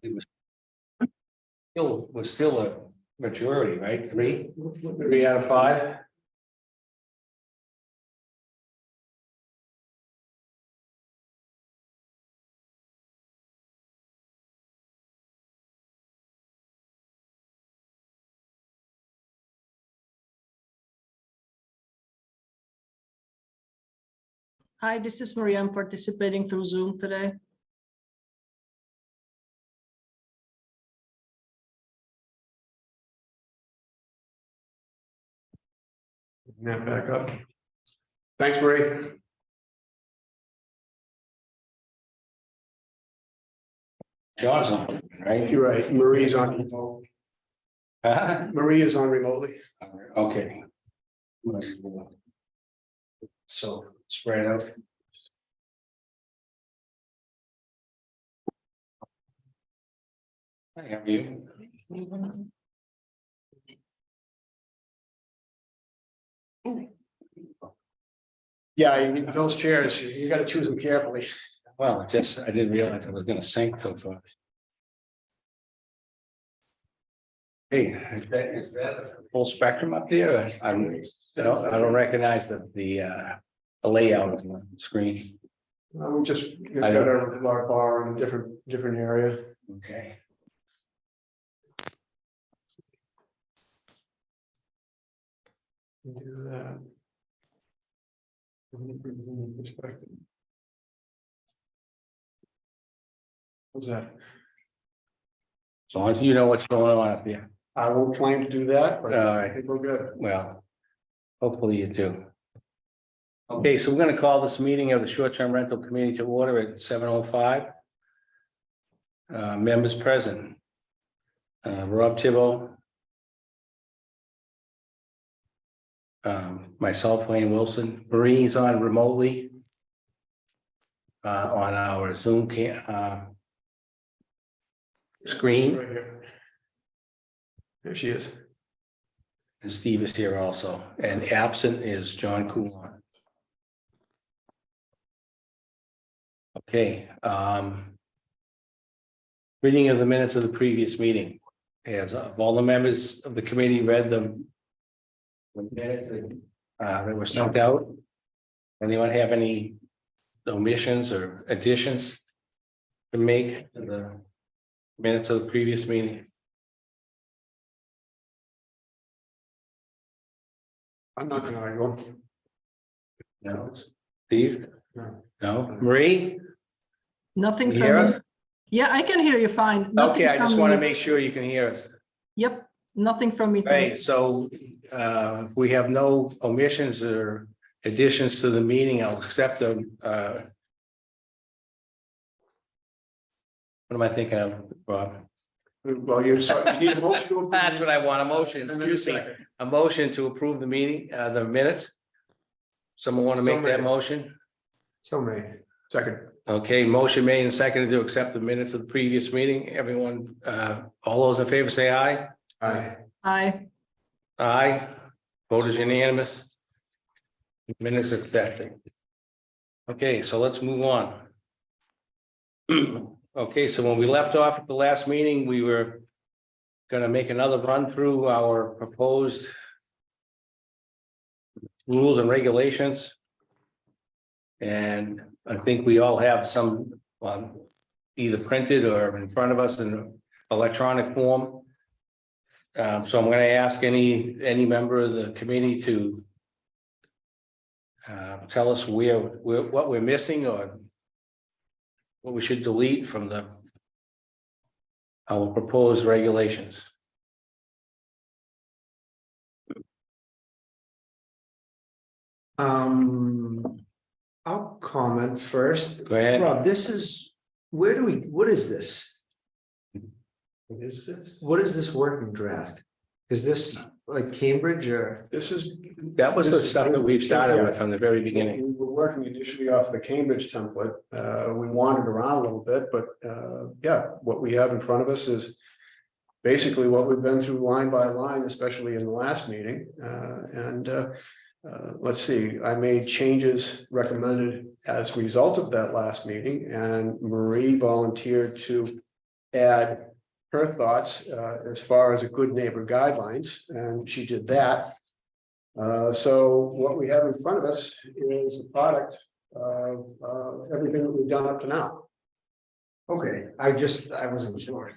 It was still a majority, right? Three out of five. Hi, this is Maria. I'm participating through Zoom today. That back up. Thanks, Marie. John's on, right? You're right. Marie's on remote. Marie is on remotely. Okay. So spread out. I have you. Yeah, those chairs, you got to choose them carefully. Well, I didn't realize I was gonna sink so far. Hey, is that a full spectrum up there? I don't recognize the layout of the screen. We just I got don't- a bar in a different area. Okay. Do that. Perspective. What's that? As long as you know what's going on up there. I won't claim to do that, but All I right, think we're good. well, hopefully you do. Okay, so we're gonna call this meeting of the short-term rental committee to order at 7:05. Members present. Rob Tibble. Myself, Wayne Wilson, Marie's on remotely. On our Zoom screen, Right here. There she is. and Steve is here also, and absent is John Coulon. Okay, reading of the minutes of the previous meeting. Has all the members of the committee read them? The minutes that were sent out? Anyone have any omissions or additions to make to the minutes of the previous meeting? I'm not gonna argue. No, Steve? No. No, Marie? Nothing You hear from us? me. Yeah, I can hear you fine. Nothing Okay, I just from want to me. make sure you can hear us. Yep, nothing from me. Right, so we have no omissions or additions to the meeting. I'll accept them. What am I thinking of, Bob? Well, you need a motion to approve. That's what I want, a motion, And then a excuse me, second. a motion to approve the meeting, the minutes. Someone want to make that motion? So made. Second. Okay, motion made and seconded to accept the minutes of the previous meeting. Everyone, all those in favor say aye. Aye. Aye. Aye. Vote is unanimous. Minutes accepted. Okay, so let's move on. Okay, so when we left off at the last meeting, we were gonna make another run through our proposed rules and regulations. And I think we all have some either printed or in front of us in electronic form. So I'm going to ask any member of the committee to tell us what we're missing or what we should delete from our proposed regulations. I'll comment first. Go ahead. Rob, this is, what is this? What is this? What is this working draft? Is this like Cambridge or? This is. That was the stuff that we started with from the very beginning. We were working initially off the Cambridge template. We wandered around a little bit, but yeah, what we have in front of us is basically what we've been through line by line, especially in the last meeting. Let's see, I made changes recommended as a result of that last meeting, and Marie volunteered to add her thoughts as far as a good neighbor guidelines, and she did that. So what we have in front of us is a product of everything that we've done up to now. Okay, I wasn't sure.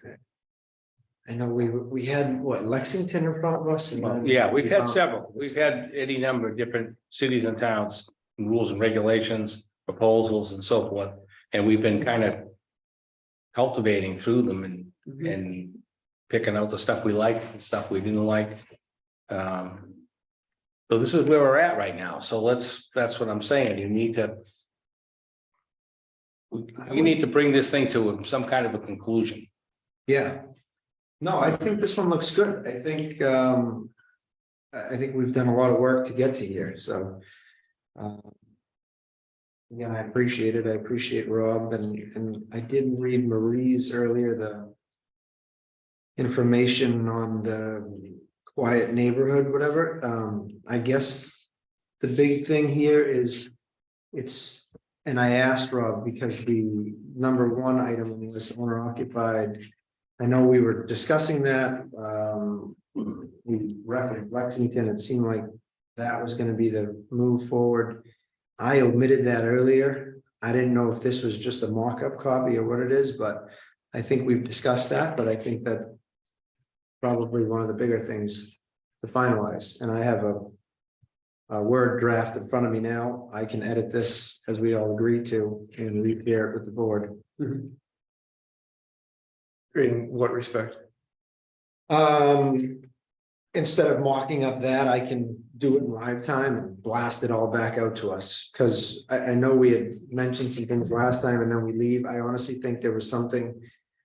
I know we had what, Lexington in front of us? And then Yeah, we've had found- several. We've had any number of different cities and towns, rules and regulations, proposals and so forth. And we've been kind of cultivating through them and picking out the stuff we liked and stuff we didn't like. So this is where we're at right now. So that's what I'm saying. You need to. We need to bring this thing to some kind of a conclusion. Yeah. No, I think this one looks good. I think we've done a lot of work to get to here, so. Again, I appreciate it. I appreciate Rob and I did read Marie's earlier, the information on the quiet neighborhood, whatever. I guess the big thing here is and I asked Rob because the number one item was owner occupied. I know we were discussing that. We referenced Lexington. It seemed like that was going to be the move forward. I omitted that earlier. I didn't know if this was just a mock-up copy or what it is, but I think we've discussed that, but I think that probably one of the bigger things to finalize. And I have a Word draft in front of me now. I can edit this as we all agree to and re-share it with the board. In what respect? Instead of mocking up that, I can do it in live time and blast it all back out to us. Cause I know we had mentioned some things last time and then we leave. I honestly think there was something,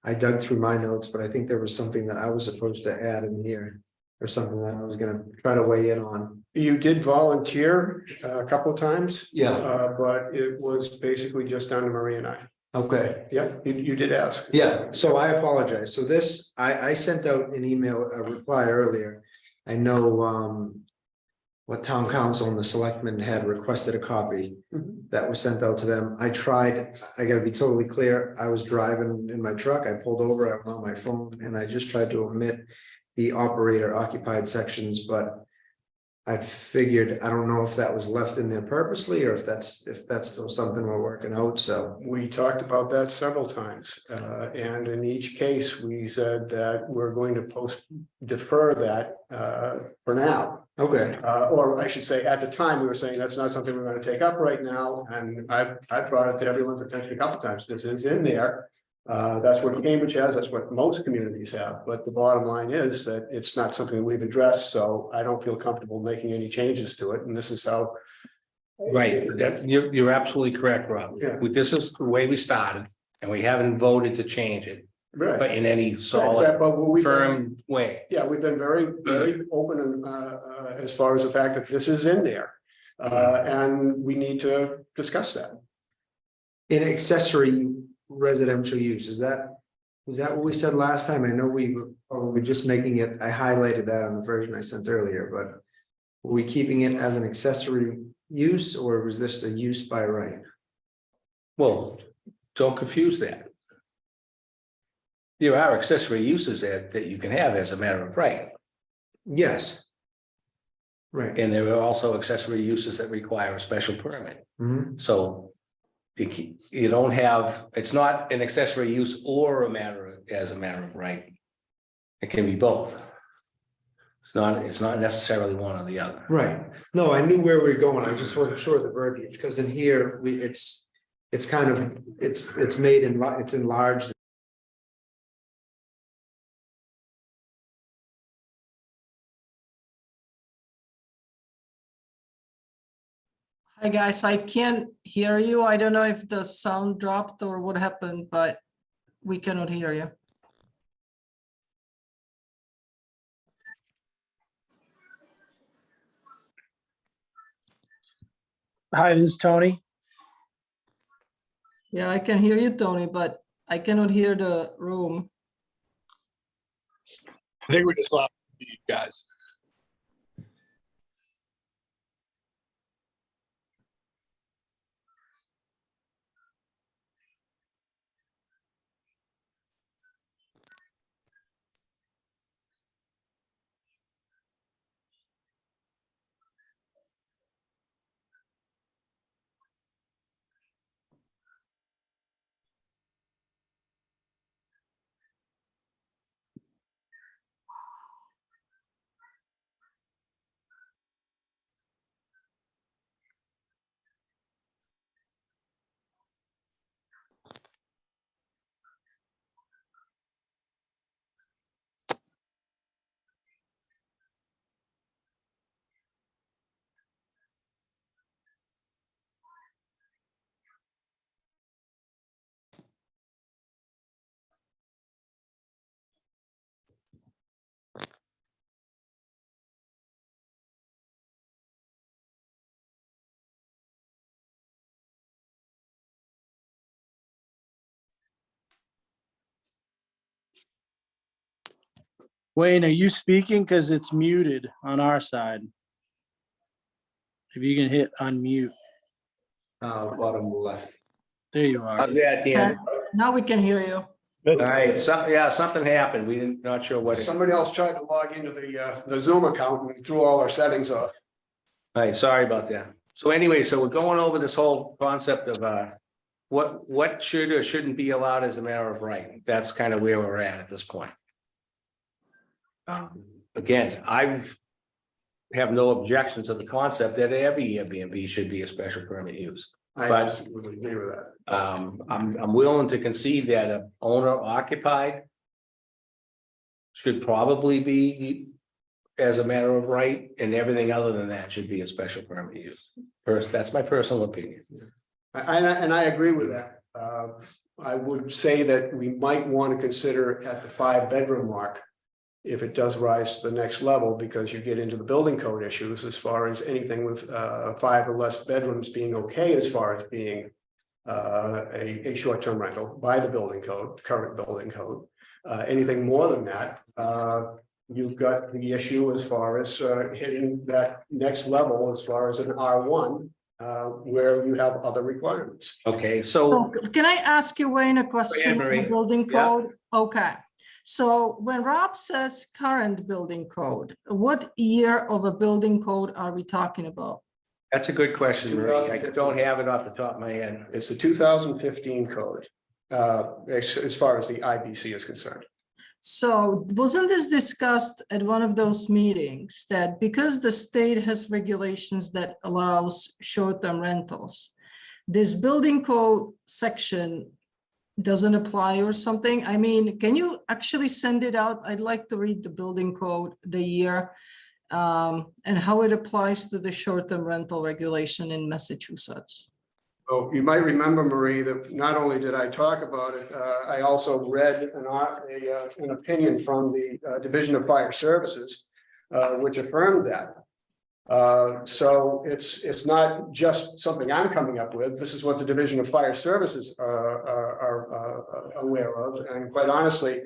I dug through my notes, but I think there was something that I was supposed to add in here. Or something that I was gonna try to weigh in on. You did volunteer a couple of times. Yeah. But it was basically just down to Marie and I. Okay. Yeah, you did ask. Yeah, so I apologize. So this, I sent out an email, a reply earlier. I know what town council and the selectmen had requested a copy that was sent out to them. I tried, I gotta be totally clear. I was driving in my truck. I pulled over, I was on my phone and I just tried to omit the operator occupied sections, but I figured, I don't know if that was left in there purposely or if that's still something we're working out, so. We talked about that several times, and in each case, we said that we're going to defer that for now. Okay. Or I should say, at the time, we were saying that's not something we're going to take up right now, and I've brought it to everyone's attention a couple times. This is in there. That's what Cambridge has, that's what most communities have, but the bottom line is that it's not something that we've addressed, so I don't feel comfortable making any changes to it, and this is how. Right, you're absolutely correct, Rob. Yeah. This is the way we started, and we haven't voted to change it, Right. but in any Right, solid, but we've been- firm way. Yeah, we've been very, very open and as far as the fact that this is in there. And we need to discuss that. In accessory residential use, is that what we said last time? I know we were just making it, I highlighted that on the version I sent earlier, but were we keeping it as an accessory use or was this the use by right? Well, don't confuse that. There are accessory uses that you can have as a matter of right. Yes. Right. And there are also accessory uses that require a special permit. Mhm. So you don't have, it's not an accessory use or as a matter of right. It can be both. It's not necessarily one or the other. Right. No, I knew where we were going. I just wasn't sure of the verbiage because in here it's kind of, it's made in, it's enlarged. Hi, guys, I can't hear you. I don't know if the sound dropped or what happened, but we cannot hear you. Hi, this is Tony. Yeah, I can hear you, Tony, but I cannot hear the room. I think we just lost you guys. Wayne, are you speaking? Because it's muted on our side. If you can hit unmute. Bottom left. There you are. How's that, Dan? Now we can hear you. All right, something happened. We didn't, not sure what. Somebody else tried to log into the Zoom account and threw all our settings off. All right, sorry about that. So anyway, so we're going over this whole concept of what should or shouldn't be allowed as a matter of right. That's kind of where we're at this point. Again, have no objection to the concept that every Airbnb should be a special permit use. I But- absolutely agree with that. I'm willing to concede that a owner occupied should probably be as a matter of right, and everything other than that should be a special permit use. First, that's my personal opinion. And I agree with that. I would say that we might want to consider at the 5-bedroom mark, if it does rise to the next level, because you get into the building code issues as far as anything with 5 or less bedrooms being okay as far as being a short-term rental by the building code, current building code. Anything more than that, you've got the issue as far as hitting that next level as far as an R1, where you have other requirements. Okay, So so can I ask you, Wayne, a question on the Marie. building Yeah. code? Okay. So when Rob says current building code, what year of a building code are we talking about? that's a good question, Marie. I don't have it off the top of my head. It's the 2015 code, as far as the IBC is concerned. So wasn't this discussed at one of those meetings that because the state has regulations that allows short-term rentals, this building code section doesn't apply or something? I mean, can you actually send it out? I'd like to read the building code, the year, and how it applies to the short-term rental regulation in Massachusetts. So you might remember, Marie, that not only did I talk about it, I also read an opinion from the Division of Fire Services, which affirmed that. So it's not just something I'm coming up with. This is what the Division of Fire Services are aware of. And quite honestly,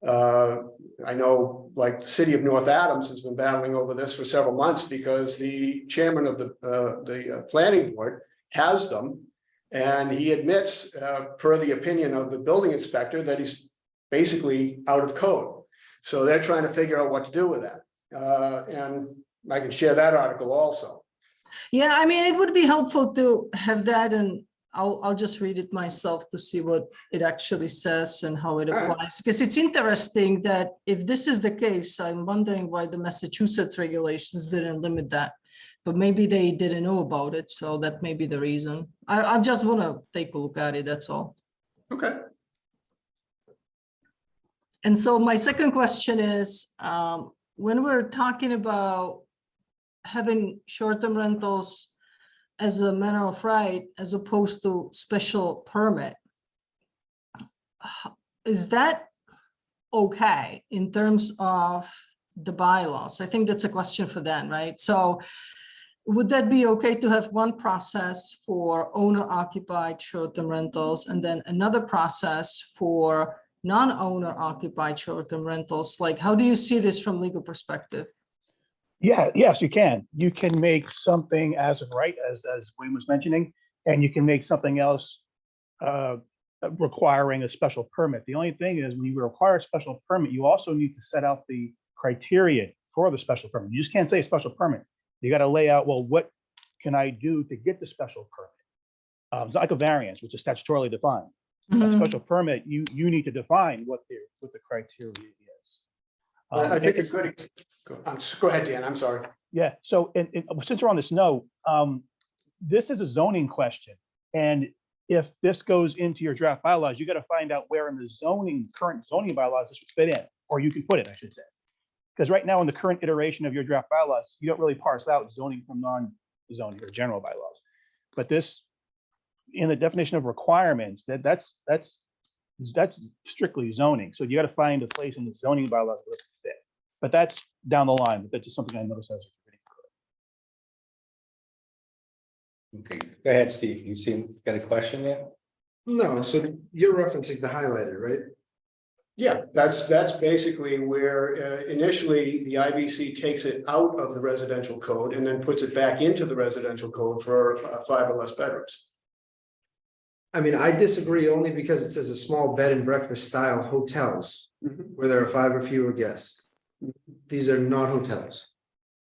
I know like the city of North Adams has been battling over this for several months because the chairman of the planning board has them. And he admits, per the opinion of the building inspector, that he's basically out of code. So they're trying to figure out what to do with that. And I can share that article also. Yeah, I mean, it would be helpful to have that, and I'll just read it myself to see what it actually says and how it All right. applies. Because it's interesting that if this is the case, I'm wondering why the Massachusetts regulations didn't limit that. But maybe they didn't know about it, so that may be the reason. I just want to take a look at it, that's all. Okay. And so my second question is, when we're talking about having short-term rentals as a matter of right, as opposed to special permit, is that okay in terms of the bylaws? I think that's a question for Dan, right? So would that be okay to have one process for owner-occupied short-term rentals and then another process for non-owner occupied short-term rentals? Like, how do you see this from legal perspective? Yeah, yes, you can. You can make something as of right, as Wayne was mentioning, and you can make something else requiring a special permit. The only thing is when you require a special permit, you also need to set out the criteria for the special permit. You just can't say special permit. You got to lay out, well, what can I do to get the special permit? It's not like a variance, which is statutorily defined. A Mhm. special permit, you need to define what the criteria is. I think and- a good, go ahead, Dan, I'm sorry. Yeah, so and since we're on this note, this is a zoning question. And if this goes into your draft bylaws, you got to find out where in the current zoning bylaws this would fit in, or you can put it, I should say. Because right now in the current iteration of your draft bylaws, you don't really parse out zoning from non-zoning or general bylaws. But this, in the definition of requirements, that's strictly zoning. So you got to find a place in the zoning bylaws where it fit. But that's down the line, but that's just something I noticed as Okay, go ahead, Steve. Got a question there? No, so you're referencing the highlighter, right? Yeah, that's basically where initially the IBC takes it out of the residential code and then puts it back into the residential code for 5 or less bedrooms. I mean, I disagree only because it says a small bed and breakfast style hotels where there are 5 or fewer guests. These are not hotels.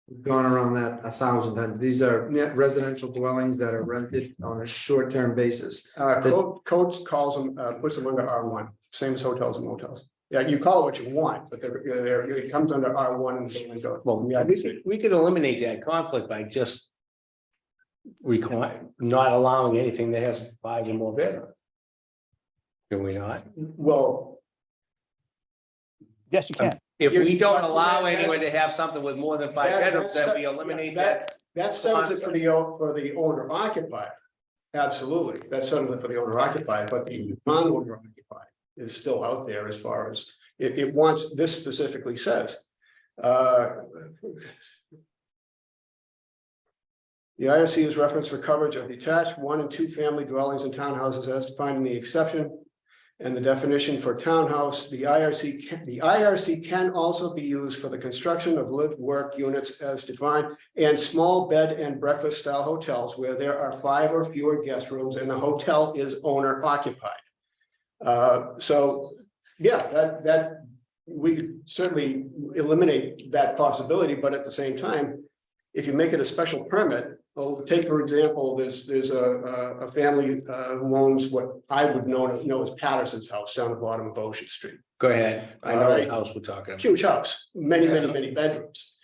We've gone around that 1,000 times. These are residential dwellings that are rented on a short-term basis. Code calls them, puts them under R1, same as hotels and motels. Yeah, you call it what you want, but it comes under R1 in the building code. Well, yeah, we could eliminate that conflict by just not allowing anything that has 5 or more bedrooms. Can we not? Well, Yes, you can. If we don't That- allow that- anyone to have something with more than 5 bedrooms, then we eliminate that. That settles it for the owner occupied. Absolutely, that settles it for the owner occupied, but the non-owner occupied is still out there as far as it wants, this specifically says. The IRC is referenced for coverage of detached 1 and 2 family dwellings and townhouses as defined in the exception. And the definition for townhouse, the IRC can also be used for the construction of live work units as defined and small bed and breakfast style hotels where there are 5 or fewer guest rooms and the hotel is owner occupied. So, yeah, that we could certainly eliminate that possibility, but at the same time, if you make it a special permit, well, take for example, there's a family who owns what I would know as Patterson's house down the bottom of Ocean Street. Go ahead. I know the house we're talking about. Huge house, many bedrooms.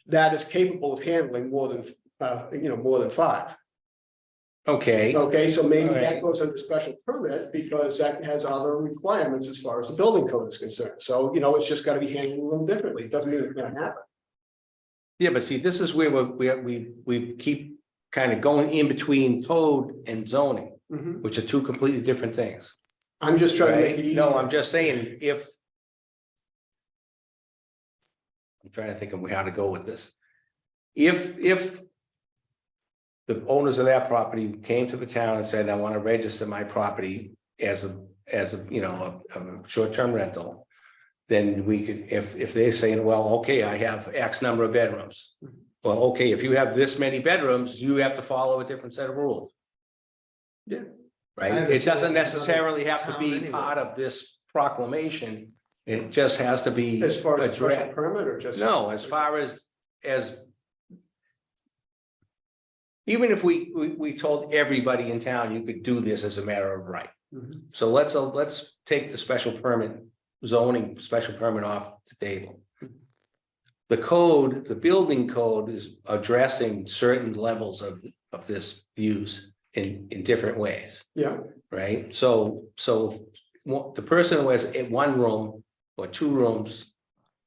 That is capable of handling more than, more than 5. Okay, Okay, so maybe that Alright. goes under special permit because that has other requirements as far as the building code is concerned. So, it's just gotta be handled a little differently. It doesn't mean it's gonna happen. yeah, but see, this is where we keep kind of going in between code and zoning, which are 2 completely different things. I'm just trying to make it Right? easy. No, I'm just saying, I'm trying to think of how to go with this. If the owners of that property came to the town and said, I want to register my property as a short-term rental, then we could, if they're saying, well, okay, I have X number of bedrooms. Well, okay, if you have this many bedrooms, you have to follow a different set of rules. Yeah. I Right? have a It doesn't similar necessarily have to town be anyway. part of this proclamation. It just has to be. As far as a special addressed. permit or just? No, as far as. Even if we told everybody in town you could do this as a matter of right. Mhm. So let's take the special permit zoning, special permit off the table. The code, the building code is addressing certain levels of this use in different ways, Yeah, right? So the person who has 1 room or 2 rooms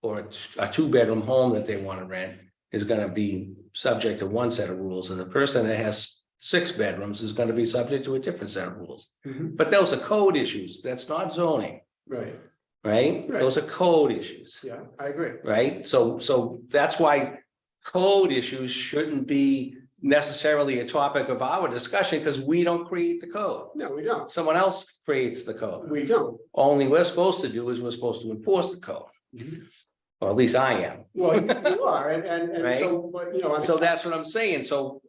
or a 2-bedroom home that they want to rent is going to be subject to 1 set of rules, and the person that has 6 bedrooms is going to be subject to a different set of rules. Mhm. But those are code issues. That's not zoning, right. right? Right. Those are code issues, Yeah, I agree. right? So that's why code issues shouldn't be necessarily a topic of our discussion because we don't create the code. No, we don't. Someone else creates the code. We don't. Only we're supposed to do is we're supposed to enforce the code. Or at least I am. Well, you are, and Right. so, but, I mean, So that's what I'm saying. So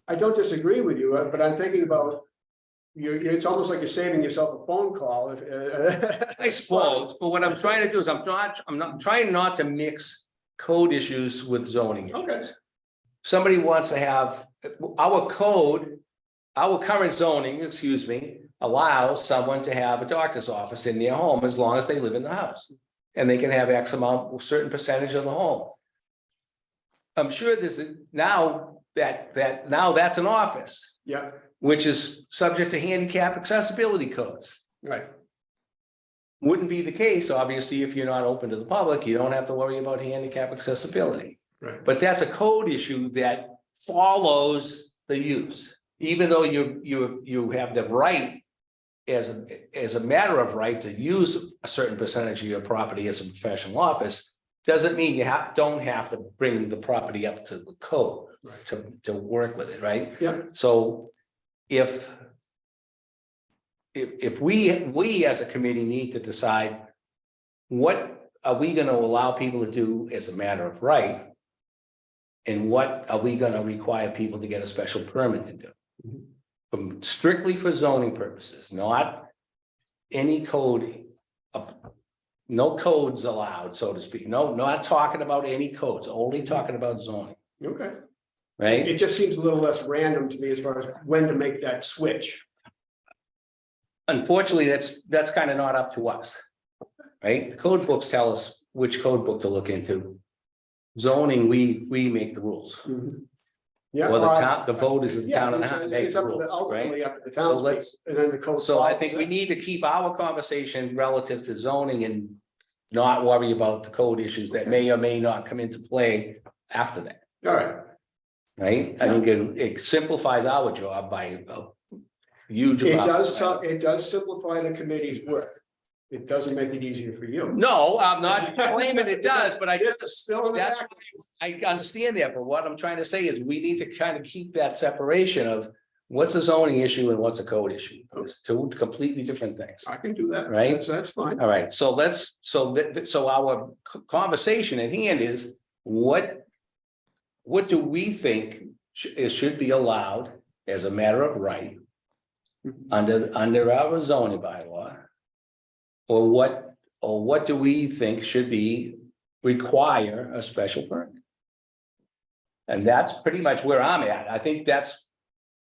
I don't disagree with you, but I'm thinking about. It's almost like you're saving yourself a phone call if. I suppose, but what I'm trying to do is I'm not trying not to mix code issues with zoning issues. Okay. Somebody wants to have, our code, our current zoning, allows someone to have a doctor's office in their home as long as they live in the house. And they can have X amount, a certain percentage of the home. I'm sure this is now that's an office, Yeah, which is subject to handicap accessibility codes. right. Wouldn't be the case, obviously, if you're not open to the public, you don't have to worry about handicap accessibility. Right. But that's a code issue that follows the use, even though you have the right. As a matter of right to use a certain percentage of your property as a professional office, doesn't mean you don't have to bring the property up to the code Right. to work with it, right? Yeah. So if if we as a committee need to decide what are we gonna allow people to do as a matter of right? And what are we gonna require people to get a special permit to do? From strictly for zoning purposes, not any code. No codes allowed, so to speak. No, not talking about any codes, only talking about zoning, Okay. right? It just seems a little less random to me as far as when to make that switch. Unfortunately, that's kind of not up to us. Right? The code books tell us which code book to look into. Zoning, we make the rules. Yeah. Or the well, town, the voters of the town and it's- how to make it's the up to the- rules, right? ultimately up to the So townspeople, let's, and then the code. so I follows think we it. need to keep our conversation relative to zoning and not worry about the code issues that may or may not come into play after that, All right. right? I think it simplifies our job by a huge It amount. does, it does simplify the committee's work. It doesn't make it easier for you. No, I'm not claiming it does, but I This is still in the that's, back. I understand that, but what I'm trying to say is we need to kind of keep that separation of what's a zoning issue and what's a code issue. It's two completely different things. I can do that. Right? That's fine. All right, so let's, so our conversation at hand is what do we think should be allowed as a matter of right under our zoning bylaw? Or what do we think should be require a special permit? And that's pretty much where I'm at. I think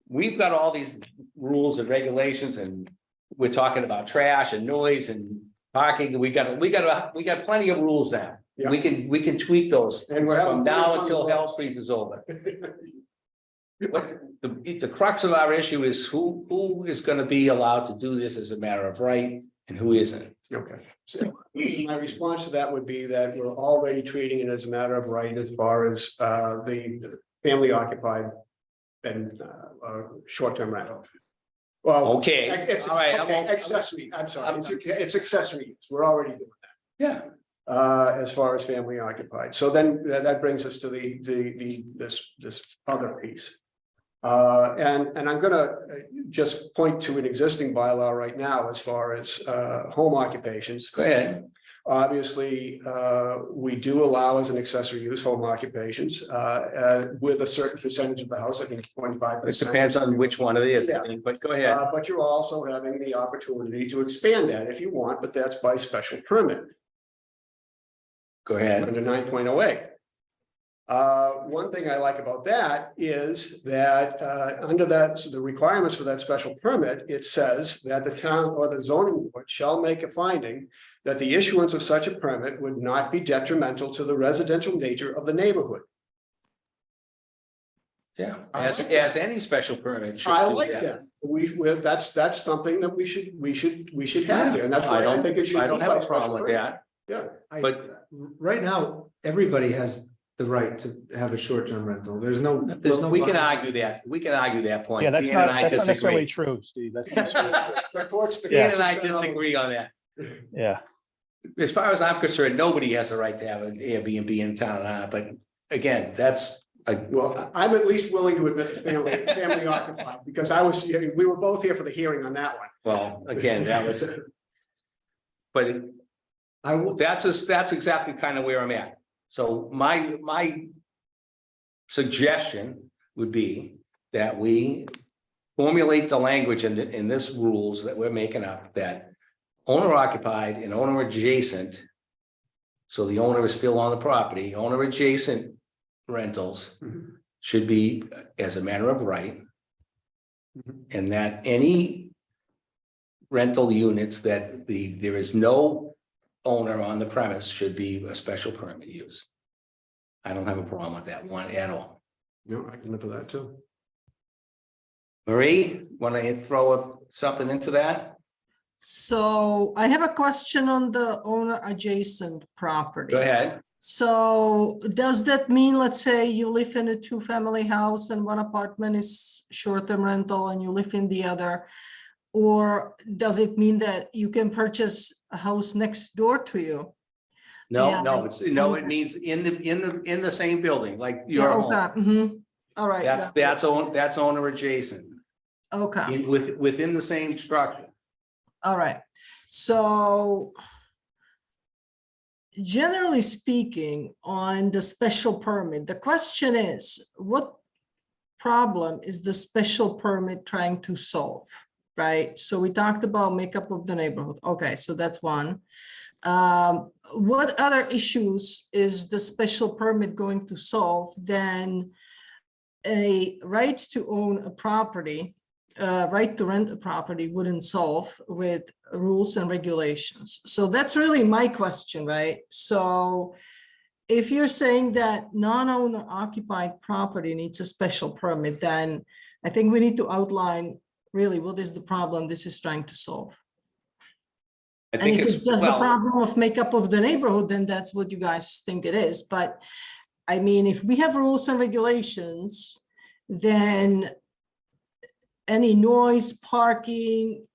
we've got all these rules and regulations and we're talking about trash and noise and parking. We got plenty of rules now. Yeah. We can tweak those And we're having from now fun until with hell those. freezes over. What the crux of our issue is who is gonna be allowed to do this as a matter of right and who isn't. Okay, so my response to that would be that we're already treating it as a matter of right as far as the family occupied and short-term rental. Well. Okay, It's all right, I okay, won't- accessory, I'm sorry, it's accessory, use. We're already doing Yeah, that. As far as family occupied, so then that brings us to this other piece. And I'm gonna just point to an existing bylaw right now as far as home occupations. go ahead. Obviously, we do allow as an accessory use home occupations with a certain percentage of the house, I think 25%. It depends on which one it is, I think, but go ahead. But you're also having the opportunity to expand that if you want, but that's by special permit Go ahead. under 9.08. One thing I like about that is that under that, so the requirements for that special permit, it says that the town or the zoning board shall make a finding that the issuance of such a permit would not be detrimental to the residential nature of the neighborhood. Yeah, I as like that. any special permit. should I do like that. That's something that we should have here, and that's why I think it should. I don't be have by a problem with special that. permit. Yeah. But- right now, everybody has the right to have a short-term rental. There's no. We can argue that, point. Yeah, that's Dan and not, I that's not necessarily disagree. true, Steve. That's not necessarily- The courts. the Dan courts and I have said, disagree on that. yeah. As far as I'm concerned, nobody has the right to have an Airbnb in town, but again, that's. Well, I'm at least willing to admit the family occupied, because we were both here for the hearing on that one. Well, again, that was. But I will, that's exactly kind of where I'm at. So my suggestion would be that we formulate the language in this rules that we're making up, that owner occupied and owner adjacent. So the owner is still on the property, owner adjacent rentals should be as a matter of right. And that any rental units that there is no owner on the premise should be a special permit use. I don't have a problem with that one at all. No, I can live with that too. Marie, want to throw something into that? So I have a question on the owner adjacent property. Go ahead. So does that mean, let's say you live in a two-family house and one apartment is short-term rental and you live in the other? Or does it mean that you can purchase a house next door to you? No, Yeah, no, like- it means in the same building, like your Yeah, home. okay, mhm. All right. yeah. That's owner adjacent, Okay, within the same structure. All right, so generally speaking, on the special permit, the question is, what problem is the special permit trying to solve, right? So we talked about makeup of the neighborhood. Okay, so that's one. What other issues is the special permit going to solve than a right to own a property, right to rent a property wouldn't solve with rules and regulations? So that's really my question, right? So if you're saying that non-owner occupied property needs a special permit, then I think we need to outline really what is the problem this is trying to solve. I And think if it's just the well, problem of makeup of the neighborhood, then that's what you guys think it is. But I mean, if we have rules and regulations, then any noise, parking,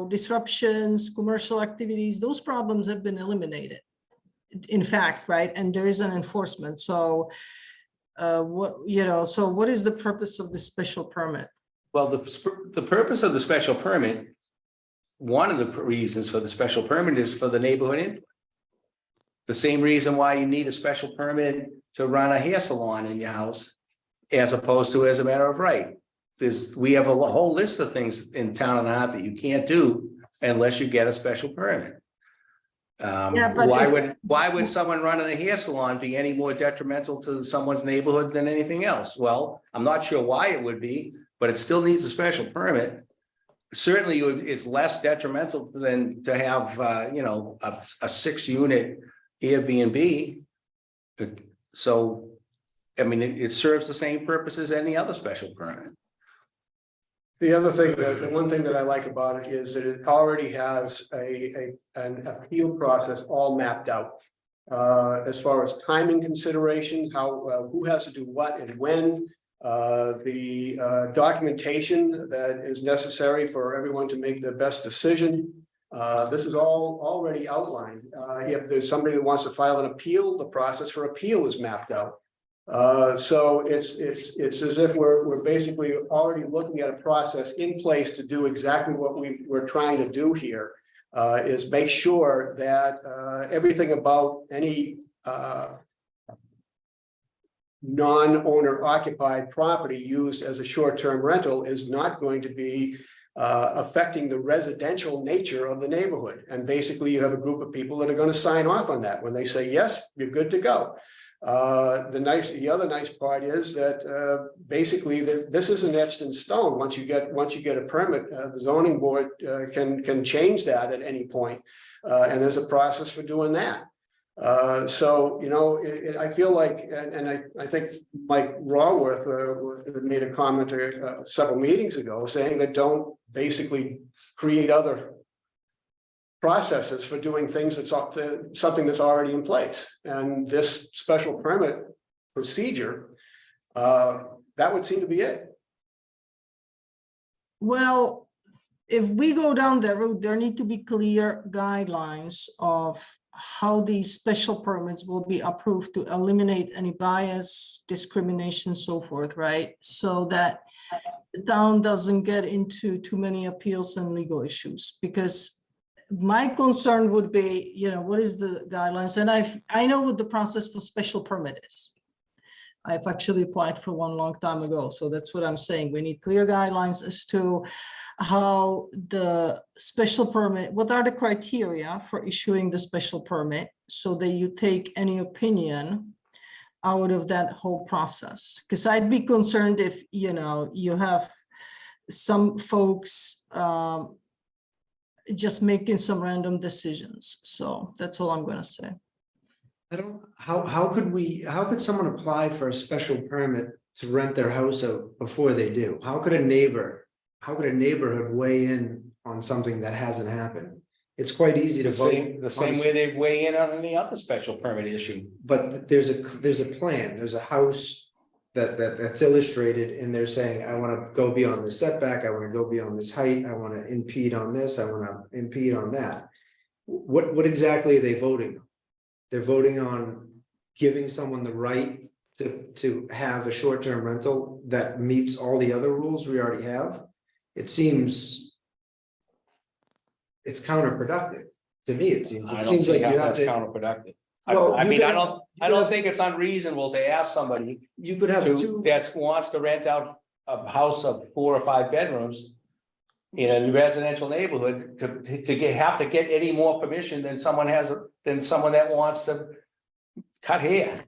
disruptions, commercial activities, those problems have been eliminated. In fact, right? And there is an enforcement. So so what is the purpose of the special permit? well, the purpose of the special permit, one of the reasons for the special permit is for the neighborhood input. The same reason why you need a special permit to run a hair salon in your house, as opposed to as a matter of right. We have a whole list of things in town of Nahant that you can't do unless you get a special permit. Yeah, but why would someone running a hair salon be any more detrimental to someone's neighborhood than anything else? Well, I'm not sure why it would be, but it still needs a special permit. Certainly, it's less detrimental than to have, a 6-unit Airbnb. So, I mean, it serves the same purpose as any other special permit. The other thing, the one thing that I like about it is that it already has an appeal process all mapped out. As far as timing considerations, who has to do what and when, the documentation that is necessary for everyone to make the best decision. This is all already outlined. If there's somebody that wants to file an appeal, the process for appeal is mapped out. So it's as if we're basically already looking at a process in place to do exactly what we're trying to do here, is make sure that everything about any non-owner occupied property used as a short-term rental is not going to be affecting the residential nature of the neighborhood. And basically you have a group of people that are going to sign off on that. When they say yes, you're good to go. The other nice part is that basically this isn't etched in stone. Once you get a permit, the zoning board can change that at any point, and there's a process for doing that. So I feel like, and I think Mike Raworth made a comment several meetings ago saying that don't basically create other processes for doing things that's something that's already in place. And this special permit procedure, that would seem to be it. Well, if we go down that route, there need to be clear guidelines of how these special permits will be approved to eliminate any bias, discrimination, so forth, right? So that the town doesn't get into too many appeals and legal issues. Because my concern would be, what is the guidelines? And I know what the process for special permit is. I've actually applied for one long time ago. So that's what I'm saying. We need clear guidelines as to how the special permit, what are the criteria for issuing the special permit, so that you take any opinion out of that whole process. Because I'd be concerned if, you have some folks just making some random decisions. So that's all I'm going to say. How could someone apply for a special permit to rent their house out before they do? How could a neighborhood weigh in on something that hasn't happened? It's quite easy to vote. The same way they weigh in on any other special permit issue. But there's a plan, there's a house that's illustrated, and they're saying, I want to go beyond the setback, I want to go beyond this height, I want to impede on this, I want to impede on that. What exactly are they voting on? They're voting on giving someone the right to have a short-term rental that meets all the other rules we already have. It seems it's counterproductive. To me, it seems, I it don't seems see like how you have that's to, counterproductive. Well, I you mean, could I have- don't, you I could don't have- think it's unreasonable to ask somebody you could have to, two, that wants to rent out a house of 4 or 5 bedrooms in a residential neighborhood have to get any more permission than someone that wants to cut hair.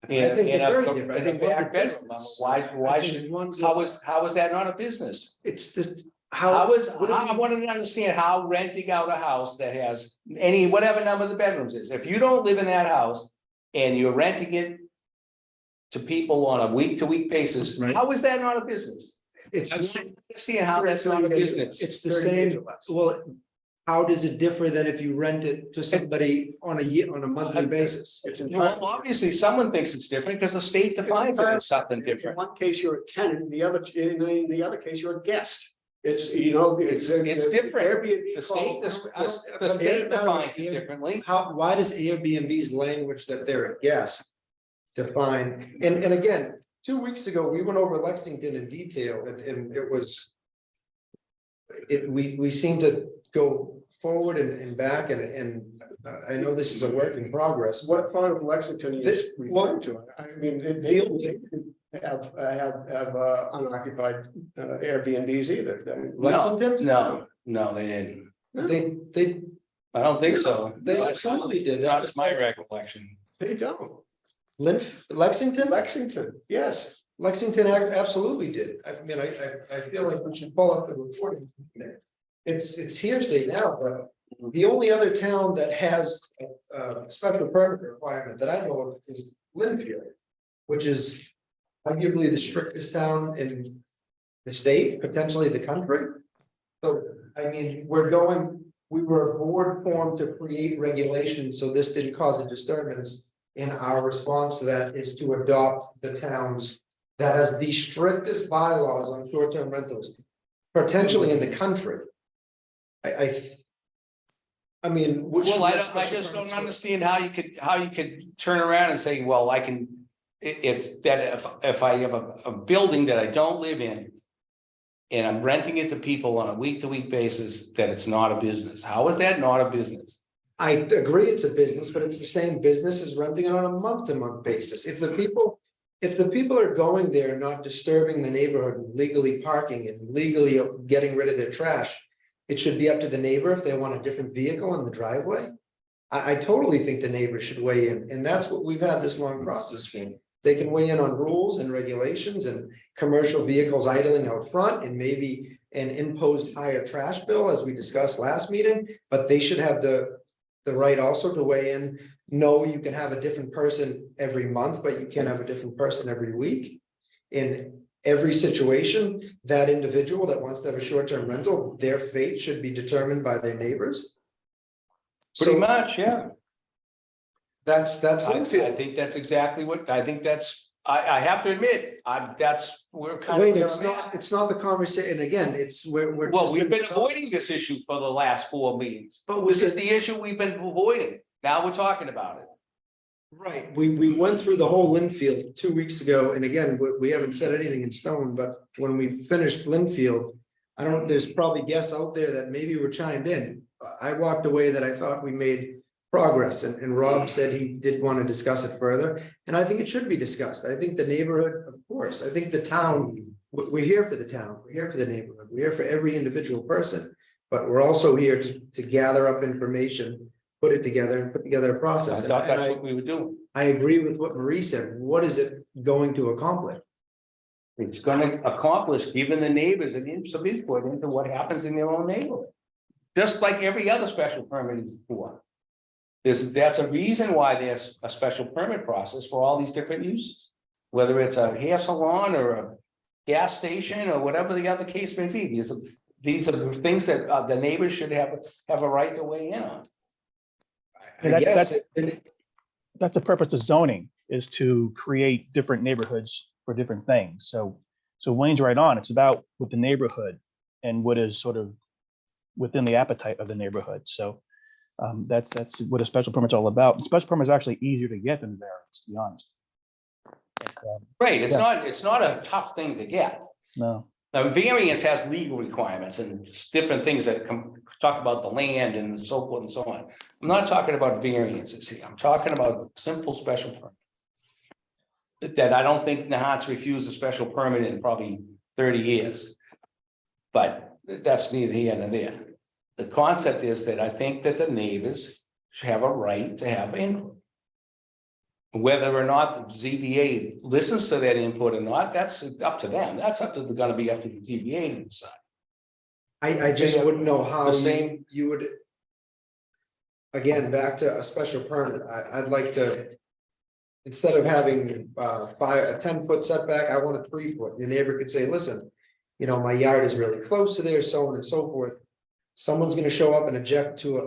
I think In they're very a different. I in a think one's a back bedroom. business. Why I think should, one's how is that not a business? it's just, How is, what if I you- want to understand how renting out a house that has whatever number the bedrooms is, if you don't live in that house and you're renting it to people on a week-to-week basis, Right. how is that not a business? it's, I don't understand how that's not a business. it's the 30 days same, or less. well, how does it differ than if you rent it to somebody on a monthly basis? It's Well, obviously, someone thinks it's different because the state defines it as something In different. one case, you're a tenant, in the other case, you're a guest. It's, It's different. Airbnb The call- state, the state defines it differently. Why does Airbnb's language that they're a guest define, and again, 2 weeks ago, we went over Lexington in detail, and it was. We seem to go forward and back, and I know this is a work in progress. What part of Lexington is This- referring to? I mean, they have unoccupied Airbnbs either. Lexington? No, they didn't. They I don't think so. They absolutely did. That's my recollection. They don't. Lexington? Lexington, yes. Lexington absolutely did. I mean, I feel like we should pull up the recording. It's hearsay now, but the only other town that has a special permit requirement that I know of is Linfield, which is arguably the strictest town in the state, potentially the country. So, I mean, we were a board formed to create regulations, so this didn't cause a disturbance. And our response to that is to adopt the towns that has the strictest bylaws on short-term rentals, potentially in the country. I mean. what should Well, I we have don't, I special just don't permits for? understand how you could turn around and say, well, I can. It's that if I have a building that I don't live in. And I'm renting it to people on a week-to-week basis, that it's not a business. How is that not a business? I agree it's a business, but it's the same business as renting it on a month-to-month basis. If the people are going there, not disturbing the neighborhood, legally parking and legally getting rid of their trash. It should be up to the neighbor if they want a different vehicle in the driveway. I totally think the neighbor should weigh in, and that's what we've had this long process for. They can weigh in on rules and regulations and commercial vehicles idling out front and maybe an imposed higher trash bill, as we discussed last meeting, but they should have the right also to weigh in. No, you can have a different person every month, but you can't have a different person every week. In every situation, that individual that wants to have a short-term rental, their fate should be determined by their neighbors. Pretty So much, yeah. that's I Linfield. think that's exactly what, I think that's, I have to admit, that's, we're kind of. Wait, where it's I'm not, at. it's not the conversation, and again, it's we're. Well, just we've in been the avoiding this issue for the last 4 meetings. But This is the issue we've been avoiding. Now we're talking about it. Right, we went through the whole Linfield 2 weeks ago, and again, we haven't said anything in stone, but when we finished Linfield. There's probably guests out there that maybe were chimed in. I walked away that I thought we made progress, and Rob said he did want to discuss it further. And I think it should be discussed. I think the neighborhood, of course, I think the town, we're here for the town, we're here for the neighborhood, we're here for every individual person. But we're also here to gather up information, put it together and put together a I process. thought And that's what we were doing. I agree with what Marie said. What is it going to accomplish? It's gonna accomplish giving the neighbors an inch of input into what happens in their own neighborhood. Just like every other special permit is for. That's a reason why there's a special permit process for all these different uses. Whether it's a hair salon or a gas station or whatever the other case may be. These are things that the neighbors should have a right to weigh in on. Yeah, I guess. That's the purpose of zoning, is to create different neighborhoods for different things. So Wayne's right on. It's about with the neighborhood and what is sort of within the appetite of the neighborhood. So that's what a special permit's all about. And special permit is actually easier to get than variance, to be honest. But, Right, Yeah. it's not a tough thing to get. no, Now, variance has legal requirements and different things that talk about the land and so forth and so on. I'm not talking about variances here. I'm talking about simple special permit. That I don't think Nahant's refused a special permit in probably 30 years. But that's neither here nor there. The concept is that I think that the neighbors should have a right to have input. Whether or not the ZBA listens to that input or not, that's up to them. That's gonna be up to the ZBA to decide. I just Yeah, wouldn't know how the same- you would. Again, back to a special permit, I'd like to. Instead of having a 10-foot setback, I want a 3-foot. Your neighbor could say, listen, you know, my yard is really close to there, so on and so forth. Someone's gonna show up and object to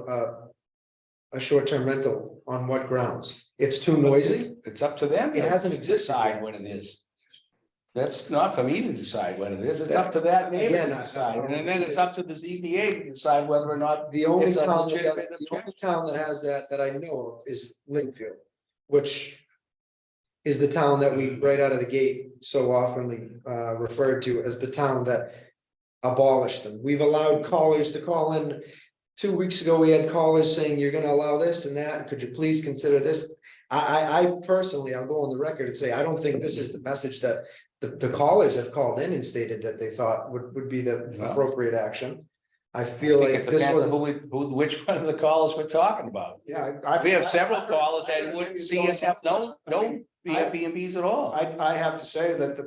a short-term rental on what grounds? It's too noisy? It's up to them. It hasn't to existed decide yet. what it is. That's not for me to decide what it is. It's up to that neighbor Again, to I decide. don't And then it's up to the ZBA to decide whether or not. The only It's a town that legitimate does, the only objection. town that has that I know of is Linfield, which. Is the town that we right out of the gate so often referred to as the town that abolished them. We've allowed callers to call in. 2 weeks ago, we had callers saying, you're gonna allow this and that, could you please consider this? I personally, I'll go on the record and say, I don't think this is the message that the callers have called in and stated that they thought would be the Well, appropriate action. I I feel think like it this depends on was, which one of the callers we're talking about. Yeah. We have several callers that wouldn't see us have no Airbnbs at all. I have to say that the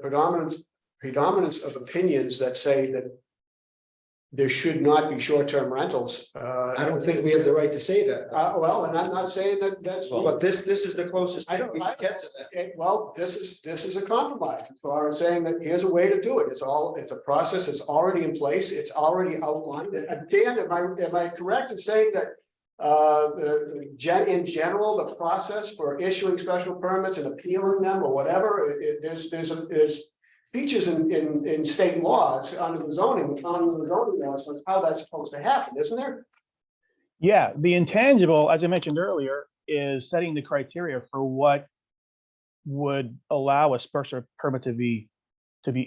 predominance of opinions that say that there should not be short-term rentals. I don't think we have the right to say that. Well, and I'm not saying that that's. But this is the closest I thing don't, we can get to that. well, this is a compromise. So I was saying that here's a way to do it. It's a process. It's already in place. It's already outlined. And Dan, am I correct in saying that in general, the process for issuing special permits and appealing them or whatever, there's features in state laws under the zoning laws, as how that's supposed to happen, isn't there? Yeah, the intangible, as I mentioned earlier, is setting the criteria for what would allow a special permit to be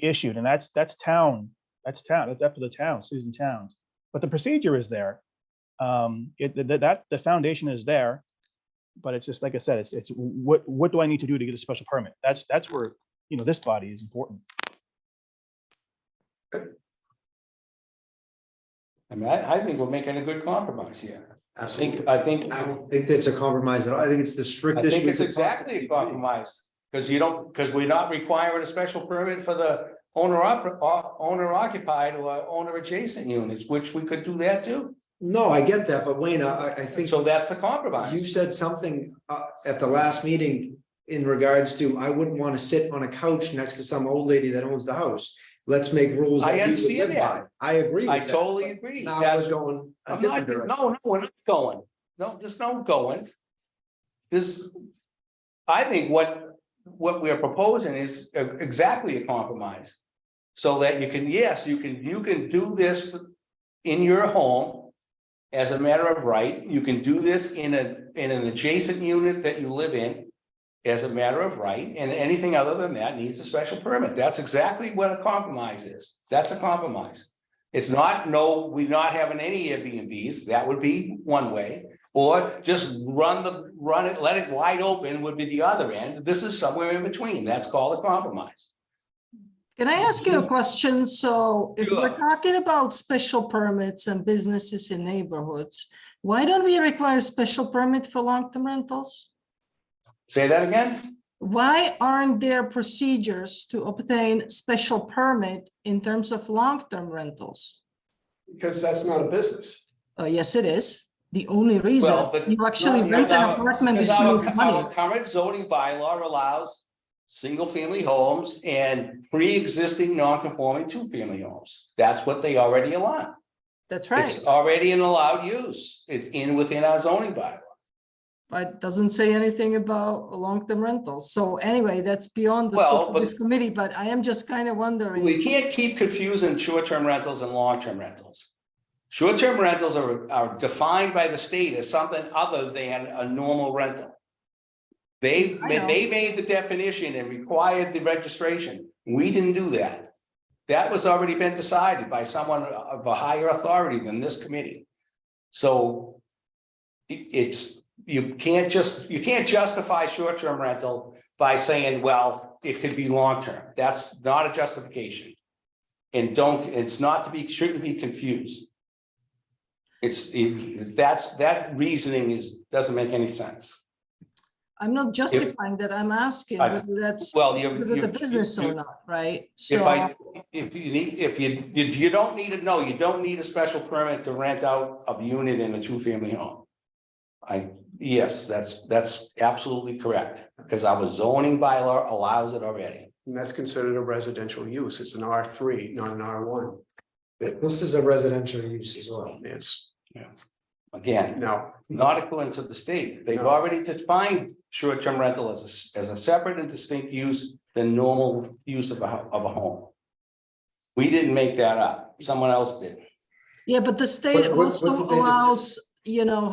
issued, and that's town. That's up to the town, cities and towns. But the procedure is there. The foundation is there, but it's just like I said, it's what do I need to do to get a special permit? That's where, you know, this body is important. I mean, I think we're making a good compromise here. Absolutely. I think I don't think that's a compromise at all. I think it's the I strictest. think we it's could exactly possibly a be. compromise, because we're not requiring a special permit for the owner occupied or owner adjacent units, which we could do that too. No, I get that, but Wayne, I think So that's the you compromise. said something at the last meeting in regards to, I wouldn't want to sit on a couch next to some old lady that owns the house. Let's make rules. I that we would understand live that. by. I agree with I that, totally but agree. Now That's- we're going a I'm different not, direction. no, we're not going. No, there's no going. I think what we're proposing is exactly a compromise. So that you can, yes, you can do this in your home as a matter of right. You can do this in an adjacent unit that you live in as a matter of right, and anything other than that needs a special permit. That's exactly what a compromise is. That's a compromise. It's not, no, we're not having any Airbnbs. That would be one way. Or just run it, let it wide open would be the other end. This is somewhere in between. That's called a compromise. Can I ask you a question? So if we're Sure. talking about special permits and businesses in neighborhoods, why don't we require special permit for long-term rentals? Say that again? Why aren't there procedures to obtain special permit in terms of long-term rentals? Because that's not a business. Yes, it is. The only reason Well, but you actually No, rent an Our apartment is to make money. current zoning bylaw allows single-family homes and pre-existing non-conforming two-family homes. That's what they already allow. That's right, It's already an allowed use. It's within our zoning bylaw. but doesn't say anything about long-term rentals. So anyway, that's beyond the Well, scope of but- this committee, but I am just kind of wondering. We can't keep confusing short-term rentals and long-term rentals. Short-term rentals are defined by the state as something other than a normal rental. They I know. made the definition and required the registration. We didn't do that. That was already been decided by someone of a higher authority than this committee. So you can't justify short-term rental by saying, well, it could be long-term. That's not a justification. And it's not to be, shouldn't be confused. That reasoning doesn't make any sense. I'm not justifying that, I'm asking whether that's Well, considered a business or not, right? If you don't need it, no, you don't need a special permit to rent out a unit in a two-family home. Yes, that's absolutely correct, because our zoning bylaw allows it already. And that's considered a residential use. It's an R3, not an R1. This is a residential use as well. It's, Again, no, not according to the state. They've No. already defined short-term rental as a separate and distinct use than normal use of a home. We didn't make that up. Someone else did. Yeah, but the state What also did they do? allows,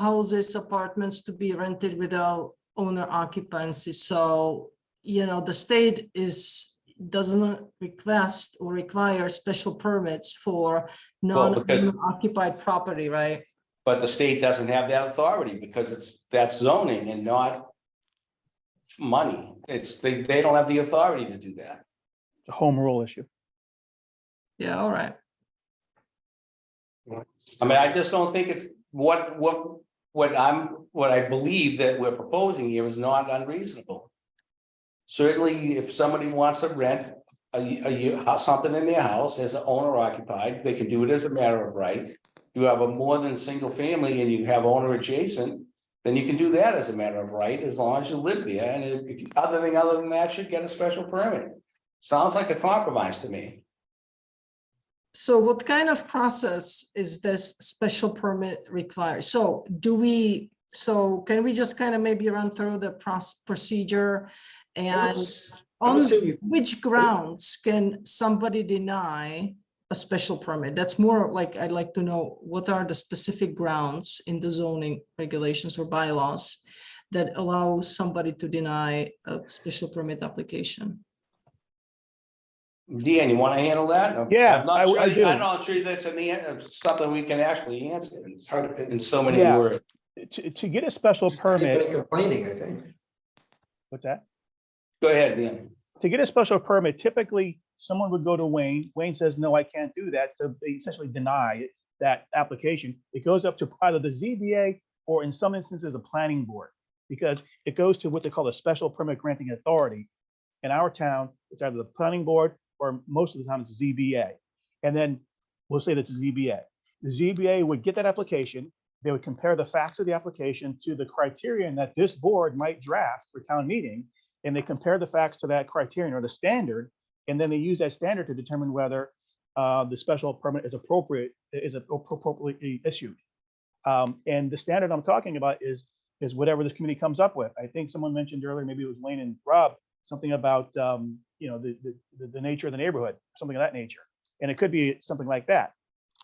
houses, apartments to be rented without owner occupancy. So, the state doesn't request or require special permits for because- non-occupied property, right? But the state doesn't have that authority because that's zoning and not money. They don't have the authority to do that. It's a home rule issue. Yeah, all right. I mean, I just don't think it's what I believe that we're proposing here is not unreasonable. Certainly, if somebody wants to rent something in their house as an owner occupied, they can do it as a matter of right. You have a more than single family and you have owner adjacent, then you can do that as a matter of right, as long as you live there. And other than that, should get a special permit. Sounds like a compromise to me. So what kind of process is this special permit required? So can we just kind of maybe run through the procedure? And on which grounds can somebody deny a special permit? That's more like, I'd like to know what are the specific grounds in the zoning regulations or bylaws that allow somebody to deny a special permit application? Dan, you want to handle that? Yeah, I'm not sure, I do. I'm not sure that's something we can actually answer. It's hard to put in so many Yeah. words. To get a special Anybody permit, complaining, I think. what's that? Go ahead, Dan. To get a special permit, typically someone would go to Wayne. Wayne says, no, I can't do that. So they essentially deny that application. It goes up to either the ZBA or in some instances, a planning board, because it goes to what they call a special permit granting authority. In our town, it's either the planning board or most of the time it's ZBA. And then we'll say that's ZBA. The ZBA would get that application. They would compare the facts of the application to the criterion that this board might draft for town meeting. And they compare the facts to that criterion or the standard. And then they use that standard to determine whether the special permit is appropriately issued. And the standard I'm talking about is whatever this committee comes up with. I think someone mentioned earlier, maybe it was Wayne and Rob, something about the nature of the neighborhood, something of that nature. And it could be something like that.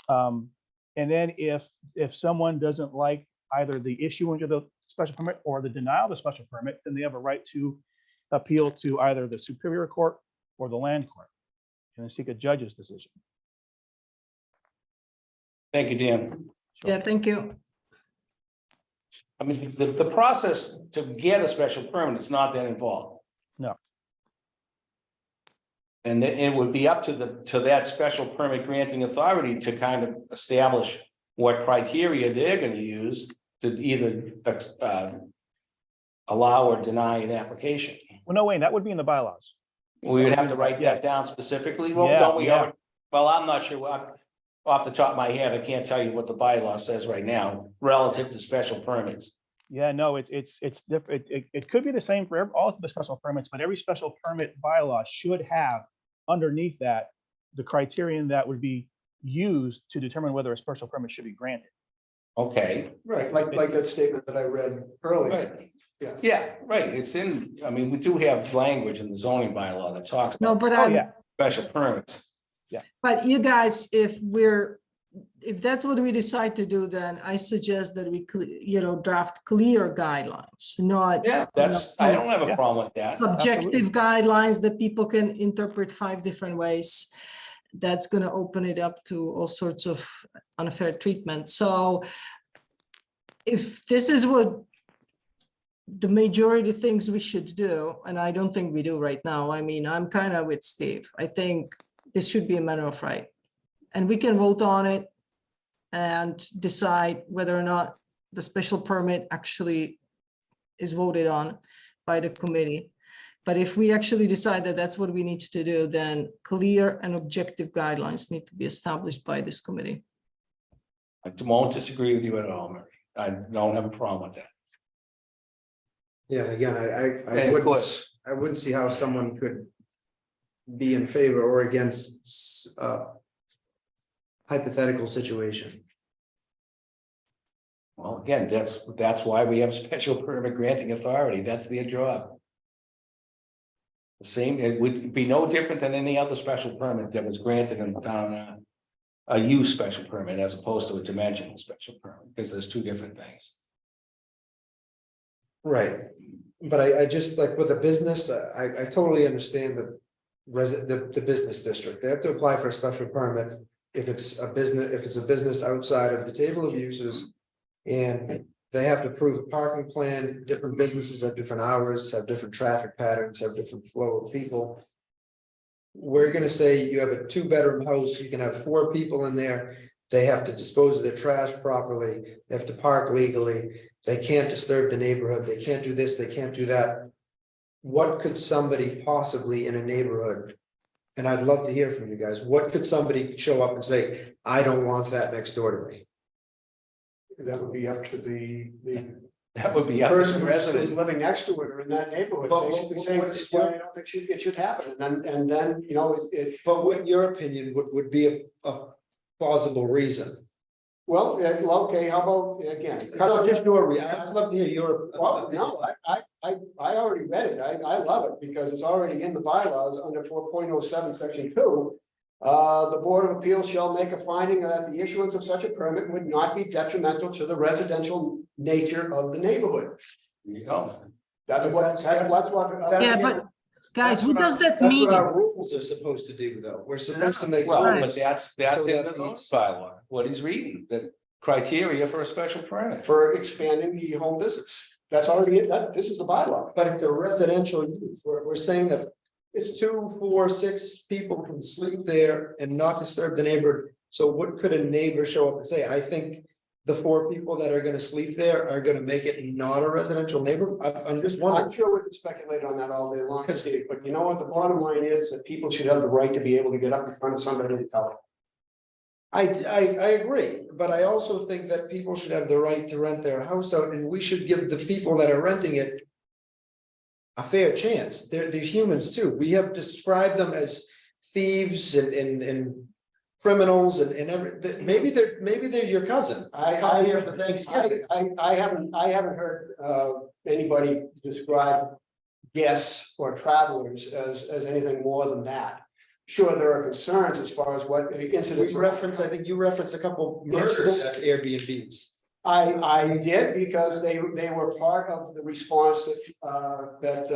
And then if someone doesn't like either the issuance of the special permit or the denial of the special permit, then they have a right to appeal to either the Superior Court or the Land Court and seek a judge's decision. Thank you, Dan. Yeah, thank you. I mean, the process to get a special permit is not that involved. No. And then it would be up to that special permit granting authority to kind of establish what criteria they're going to use to either allow or deny an application. Well, no, Wayne, that would be in the bylaws. We would have to write that down specifically. Well, Yeah, don't we? yeah. Well, I'm not sure. Off the top of my head, I can't tell you what the bylaw says right now relative to special permits. Yeah, no, it's different. It could be the same for all of the special permits, but every special permit bylaw should have underneath that the criterion that would be used to determine whether a special permit should be granted. Okay. right, like that statement that I read earlier. Right. Yeah. Yeah, right. It's in, I mean, we do have language in the zoning bylaw that talks No, about but Oh, yeah. special permits. But you guys, if that's what we decide to do, then I suggest that we, draft clear guidelines, not Yeah, I don't have a Yeah. problem with that. subjective guidelines that people can interpret 5 different ways. That's going to open it up to all sorts of unfair treatment. So if this is what the majority thinks we should do, and I don't think we do right now, I mean, I'm kind of with Steve. I think this should be a matter of right. And we can vote on it and decide whether or not the special permit actually is voted on by the committee. But if we actually decide that that's what we need to do, then clear and objective guidelines need to be established by this committee. I won't disagree with you at all, Mary. I don't have a problem with that. Yeah, again, And of course- I wouldn't see how someone could be in favor or against hypothetical situation. Well, again, that's why we have special permit granting authority. That's their job. The same, it would be no different than any other special permit that was granted in the town, a use special permit as opposed to a dimensional special permit, because there's two different things. Right, but I just like with a business, I totally understand the business district, they have to apply for a special permit. If it's a business outside of the table of uses. And they have to prove a parking plan, different businesses have different hours, have different traffic patterns, have different flow of people. We're gonna say you have a 2-bedroom house, you can have 4 people in there, they have to dispose of their trash properly, they have to park legally. They can't disturb the neighborhood, they can't do this, they can't do that. What could somebody possibly in a neighborhood? And I'd love to hear from you guys, what could somebody show up and say, I don't want that next door to me? That would be up to the That would be up to person the who's resident. living next to it or in that neighborhood, But basically saying this is why I don't think it should happen, and then, you know, But what in your opinion would be a plausible reason? well, okay, how about, again? No, just I'd love to hear your. Well, no, I already read it, I love it, because it's already in the bylaws under 4.07, section 2. The Board of Appeals shall make a finding that the issuance of such a permit would not be detrimental to the residential nature of the neighborhood. You know, That's what. Yeah, but guys, what does that That's mean? what our rules are supposed to do, though. We're supposed to make. well, Right. but that's So in that the means- bylaw, what he's reading, the criteria for a special permit. For expanding the home business, that's already, this is the bylaw. But it's a residential use. We're saying that it's 2, 4, 6 people can sleep there and not disturb the neighborhood. So what could a neighbor show up and say? I think the 4 people that are gonna sleep there are gonna make it not a residential neighborhood. I'm just I'm wondering. sure we could speculate on that all day long, Steve, but you know what, the bottom line is that people should have the right to be able to get up in front of somebody and tell them. I agree, but I also think that people should have the right to rent their house out, and we should give the people that are renting it a fair chance. They're humans too. We have described them as thieves and criminals and maybe they're your cousin. Come here for Thanksgiving. I haven't heard anybody describe guests or travelers as anything more than that. Sure, there are concerns as far as what incidents. I think you referenced a couple murders at Airbnbs. I did, because they were part of the response that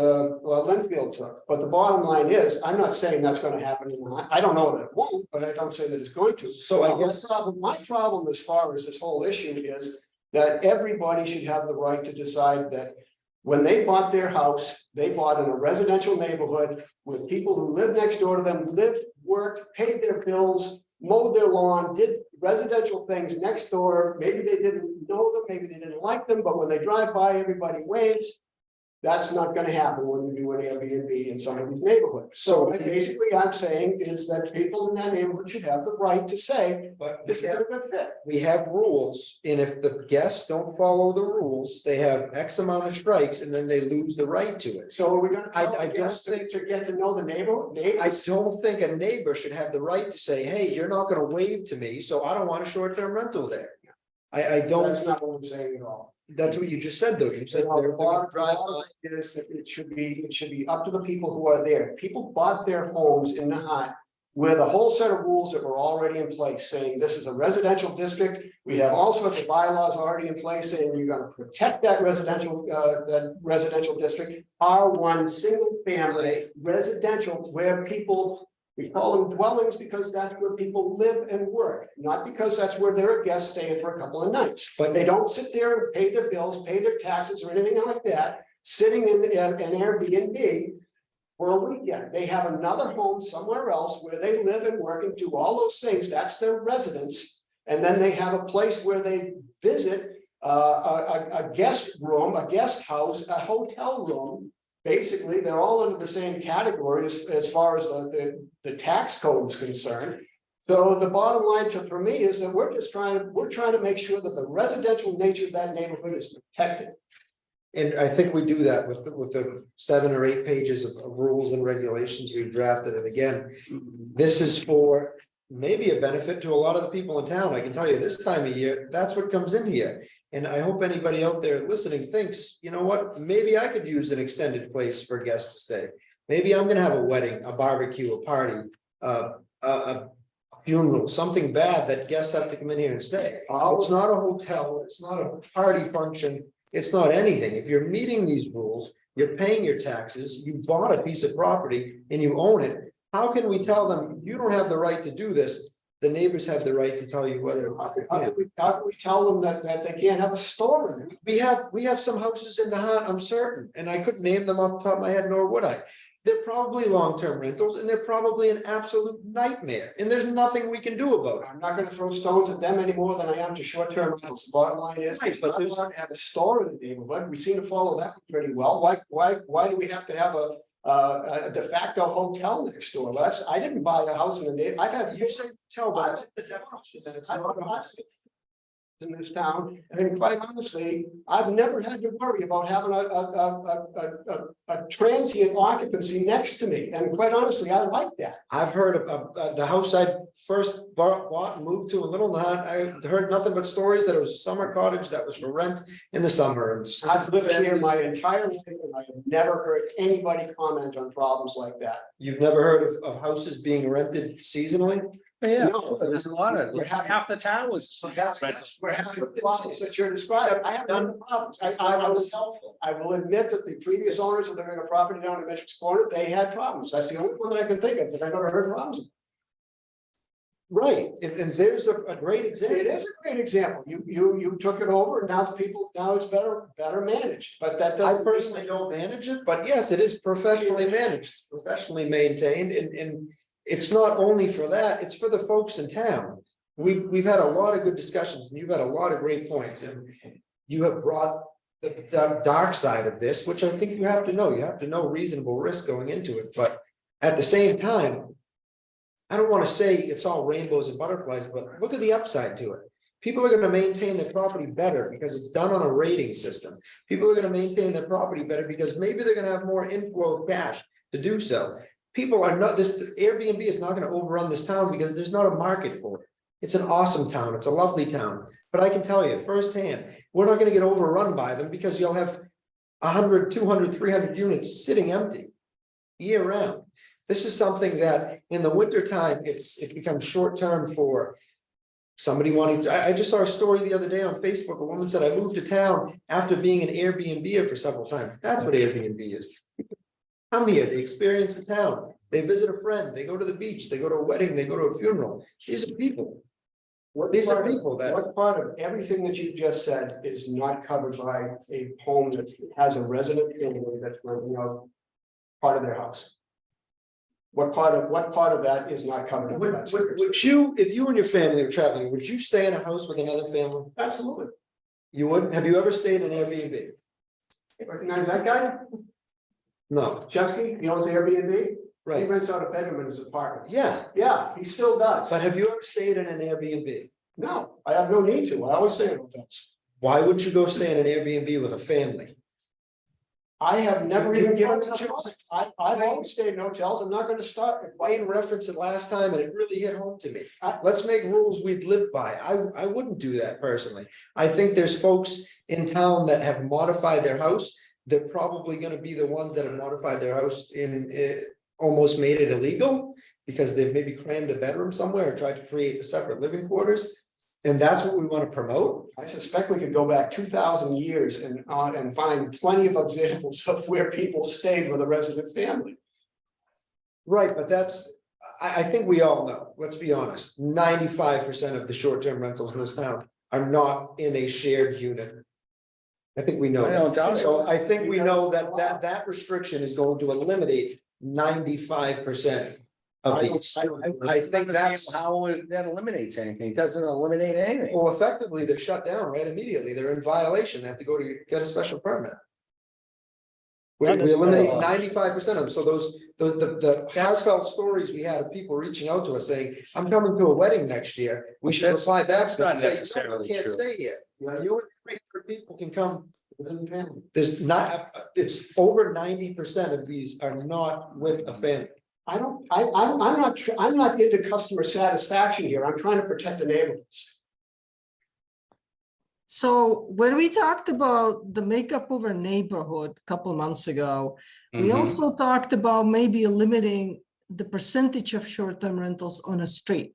Linfield took. But the bottom line is, I'm not saying that's gonna happen. I don't know that it won't, but I don't say that it's going to. So I guess- My problem as far as this whole issue is that everybody should have the right to decide that when they bought their house, they bought in a residential neighborhood with people who lived next door to them, lived, worked, paid their bills, mowed their lawn, did residential things next door. Maybe they didn't know them, maybe they didn't like them, but when they drive by, everybody waves. That's not gonna happen when we do an Airbnb in somebody's neighborhood. So basically, I'm saying is that people in that neighborhood should have the right to say, But this is a good fit. we have rules, and if the guests don't follow the rules, they have X amount of strikes, and then they lose the right to it. So are we gonna tell I the don't guests think- to get to know the neighborhood? I don't think a neighbor should have the right to say, hey, you're not gonna wave to me, so I don't want a short-term rental there. I don't, That's not what I'm saying at all. that's what you just said, though. You said You know, they're the gonna bottom drive line by. is that it should be up to the people who are there. People bought their homes in Nahant with a whole set of rules that were already in place, saying this is a residential district. We have all sorts of bylaws already in place saying you're gonna protect that residential district. R1 single family residential where people We call them dwellings because that's where people live and work, not because that's where they're a guest staying for a couple of nights. But they don't sit there and pay their bills, pay their taxes or anything like that, sitting in an Airbnb for a weekend. They have another home somewhere else where they live and work and do all those things. That's their residence. And then they have a place where they visit a guest room, a guest house, a hotel room. Basically, they're all under the same category as far as the tax code is concerned. So the bottom line for me is that we're trying to make sure that the residential nature of that neighborhood is protected. And I think we do that with the 7 or 8 pages of rules and regulations we've drafted. And again, this is for maybe a benefit to a lot of the people in town. I can tell you this time of year, that's what comes in here. And I hope anybody out there listening thinks, you know what, maybe I could use an extended place for guests to stay. Maybe I'm gonna have a wedding, a barbecue, a party, a funeral, something bad that guests have to come in here and stay. It's not a hotel, it's not a party function, it's not anything. If you're meeting these rules, you're paying your taxes, you bought a piece of property and you own it. How can we tell them you don't have the right to do this? The neighbors have the right to tell you whether. How can we tell them that they can't have a store in it? We have some houses in Nahant, I'm certain, and I couldn't name them off the top of my head, nor would I. They're probably long-term rentals and they're probably an absolute nightmare, and there's nothing we can do about it. I'm not gonna throw stones at them any more than I am to short-term rentals. The bottom line is, Right, but but there's not to have a store in the neighborhood. We seem to follow that pretty well. Why do we have to have a de facto hotel next door? I didn't buy a house in the neighborhood. I've had You say tell, but it's the definition, and it's not about. in this town, and quite honestly, I've never had to worry about having a transient occupancy next to me, and quite honestly, I like that. I've heard of the house I first bought and moved to in Little Nahant. I heard nothing but stories that it was a summer cottage that was for rent in the summer. And I've lived here my entire life, and I have never heard anybody comment on problems like that. You've never heard of houses being rented seasonally? Yeah, No. there's a lot of, We're having- half the town was. We're having the problems that you're describing. I have none of the problems. I will admit that the previous owners of the property down in Mitchell's Corner, they had problems. That's the only one that I can think of that I've ever heard problems. Right, and there's a great example. It is a great example. You took it over and now it's better managed, but that I doesn't. personally don't manage it, but yes, it is professionally managed, it's professionally maintained, and it's not only for that, it's for the folks in town. We've had a lot of good discussions, and you've had a lot of great points, and you have brought the dark side of this, which I think you have to know. You have to know reasonable risk going into it, but at the same time, I don't want to say it's all rainbows and butterflies, but look at the upside to it. People are going to maintain their property better because it's done on a rating system. People are going to maintain their property better because maybe they're going to have more inflow of cash to do so. People are not, this Airbnb is not going to overrun this town because there's not a market for it. It's an awesome town. It's a lovely town, but I can tell you firsthand, we're not going to get overrun by them because you'll have 100, 200, 300 units sitting empty year round. This is something that in the winter time, it becomes short term for somebody wanting to. I just saw a story the other day on Facebook. A woman said, I moved to town after being an Airbnb for several times. That's what Airbnb is. Come here, they experience the town. They visit a friend, they go to the beach, they go to a wedding, they go to a funeral. These are people. These are people that. What part of everything that you just said is not covered by a home that has a resident family that's renting out part of their house? What part of that is not covered? Under that? Would you, if you and your family are traveling, would you stay in a house with another family? Absolutely. You would? Have you ever stayed in Airbnb? Recognize that guy? No, Chesky, he owns Airbnb. He right? rents out a bedroom in his apartment. Yeah, Yeah, he still does. but have you ever stayed in an Airbnb? No, I have no need to. I always stay in hotels. Why wouldn't you go stay in an Airbnb with a family? I have never even given it a Wayne thought. I've always stayed in hotels. I'm not gonna start. referenced it last time and it really hit home to me. Let's make rules we'd live by. I wouldn't do that personally. I think there's folks in town that have modified their house. They're probably gonna be the ones that have modified their house in almost made it illegal because they've maybe crammed a bedroom somewhere or tried to create separate living quarters. And that's what we want to promote. I suspect we could go back 2,000 years and find plenty of examples of where people stayed with a resident family. Right, but that's I think we all know, let's be honest, 95% of the short-term rentals in this town are not in a shared unit. I think we know I that. don't doubt it. So I think we know that restriction is going to eliminate 95% of these. I think that's, How that eliminates anything. It doesn't eliminate anything. well, effectively, they're shut down right immediately. They're in violation. They have to go to get a special permit. We Not eliminate necessarily. 95% of them. So the heartfelt stories we had of people reaching out to us saying, I'm coming to a wedding next year. We should That's- reply back that's to them not and say, "No, necessarily you can't true." stay here. You and 300 people can come. There's not, it's over 90% of these are not with a family. I'm not into customer satisfaction here. I'm trying to protect the neighborhoods. So when we talked about the makeup of our neighborhood a couple of months ago, we Mhm. also talked about maybe limiting the percentage of short-term rentals on a street,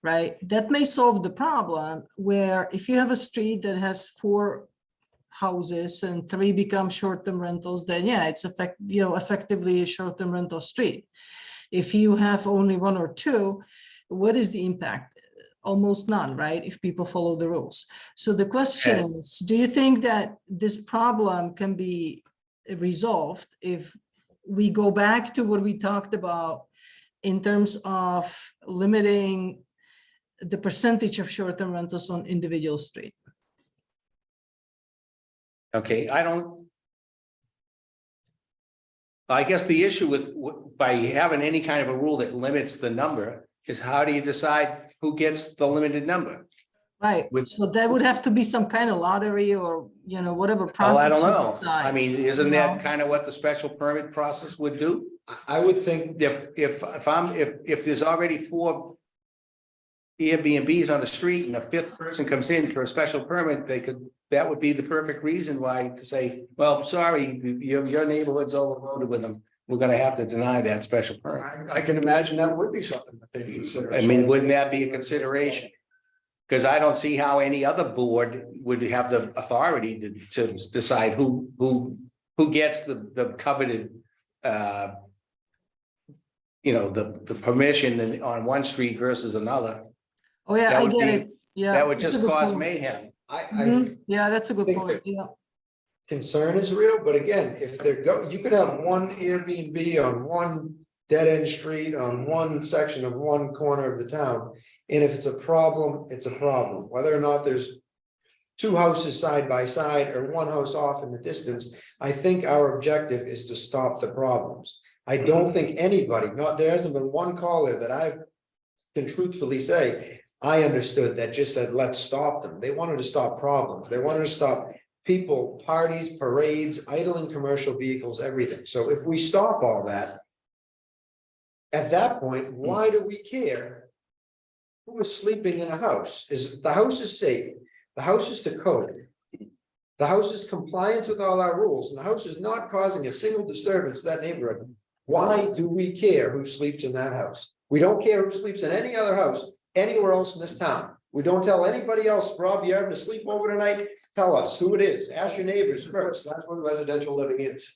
right? That may solve the problem where if you have a street that has 4 houses and 3 become short-term rentals, then yeah, it's effectively a short-term rental street. If you have only 1 or 2, what is the impact? Almost none, right? If people follow the rules. So the question Okay. is, do you think that this problem can be resolved if we go back to what we talked about in terms of limiting the percentage of short-term rentals on individual street? Okay, I guess the issue by having any kind of a rule that limits the number is how do you decide who gets the limited number? Right, With- so there would have to be some kind of lottery or, whatever Well, process. I don't to know. decide, I mean, isn't you that know? kind of what the special permit process would do? I would think If there's already 4 Airbnbs on the street and a 5th person comes in for a special permit, that would be the perfect reason why to say, well, sorry, your neighborhood's overloaded with them. We're gonna have to deny that special permit. I can imagine that would be something that they'd consider. I mean, wouldn't that be a consideration? Because I don't see how any other board would have the authority to decide who gets the coveted the permission on one street versus another. Oh, yeah, That I would get be- it. Yeah. That would that's a just good cause point. mayhem. Mhm. Yeah, that's a good think point. that- Yeah. concern is real, but again, if you could have one Airbnb on one dead end street on one section of one corner of the town. And if it's a problem, it's a problem, whether or not there's 2 houses side by side or 1 house off in the distance. I think our objective is to stop the problems. I don't think anybody, there hasn't been one caller that I can truthfully say, I understood that just said, let's stop them. They wanted to stop problems. They wanted to stop people, parties, parades, idling commercial vehicles, everything. So if we stop all that, at that point, why do we care who is sleeping in a house? The house is safe, the house is to code. The house is compliant with all our rules, and the house is not causing a single disturbance to that neighborhood. Why do we care who sleeps in that house? We don't care who sleeps in any other house anywhere else in this town. We don't tell anybody else, Rob, you're having to sleep over tonight, tell us who it is, ask your neighbors first. That's what residential living is.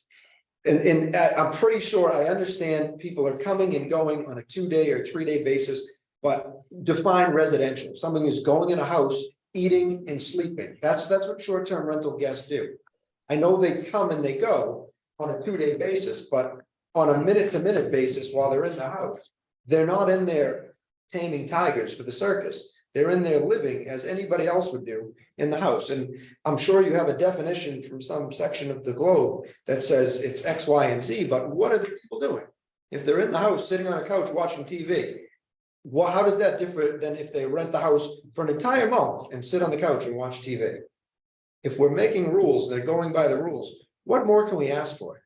And I'm pretty sure I understand people are coming and going on a 2-day or 3-day basis, but define residential. Something is going in a house, eating and sleeping. That's what short-term rental guests do. I know they come and they go on a 2-day basis, but on a minute-to-minute basis while they're in the house, they're not in there taming tigers for the circus. They're in there living as anybody else would do in the house. And I'm sure you have a definition from some section of the globe that says it's X, Y, and Z, but what are the people doing? If they're in the house, sitting on a couch watching TV, how does that differ than if they rent the house for an entire month and sit on the couch and watch TV? If we're making rules, they're going by the rules. What more can we ask for?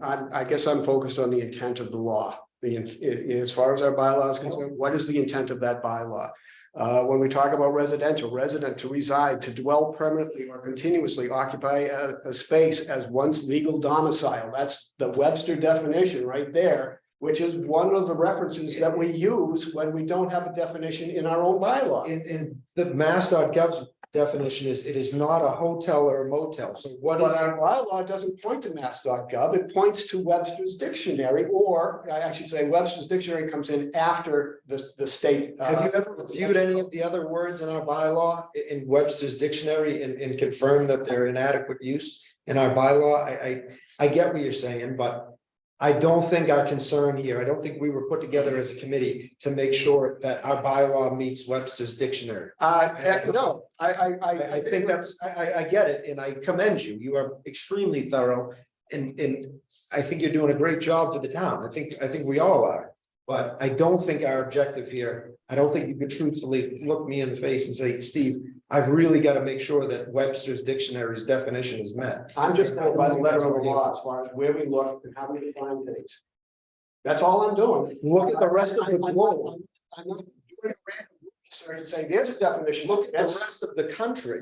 I guess I'm focused on the intent of the law. As far as our bylaw is concerned, what is the intent of that bylaw? When we talk about resident to reside, to dwell permanently or continuously occupy a space as one's legal domicile. That's the Webster definition right there which is one of the references that we use when we don't have a definition in our own bylaw. In the mass.gov's definition is, it is not a hotel or a motel. So what But is, our bylaw doesn't point to mass.gov, it points to Webster's dictionary, or I should say Webster's dictionary comes in after the state. have you ever reviewed any of the other words in our bylaw in Webster's dictionary and confirmed that they're inadequate use in our bylaw? I get what you're saying, but I don't think our concern here, I don't think we were put together as a committee to make sure that our bylaw meets Webster's dictionary. No, I think that's, I get it, and I commend you. You are extremely thorough. And I think you're doing a great job for the town. I think we all are. But I don't think our objective here, I don't think you could truthfully look me in the face and say, Steve, I've really got to make sure that Webster's dictionary's definition is met. I'm just going by the letter of the law as far as where we look and how we define things. That's all I'm doing. Look at the rest of the globe. I'm not doing a random research and saying, there's a definition, Look at the that's, rest of the country.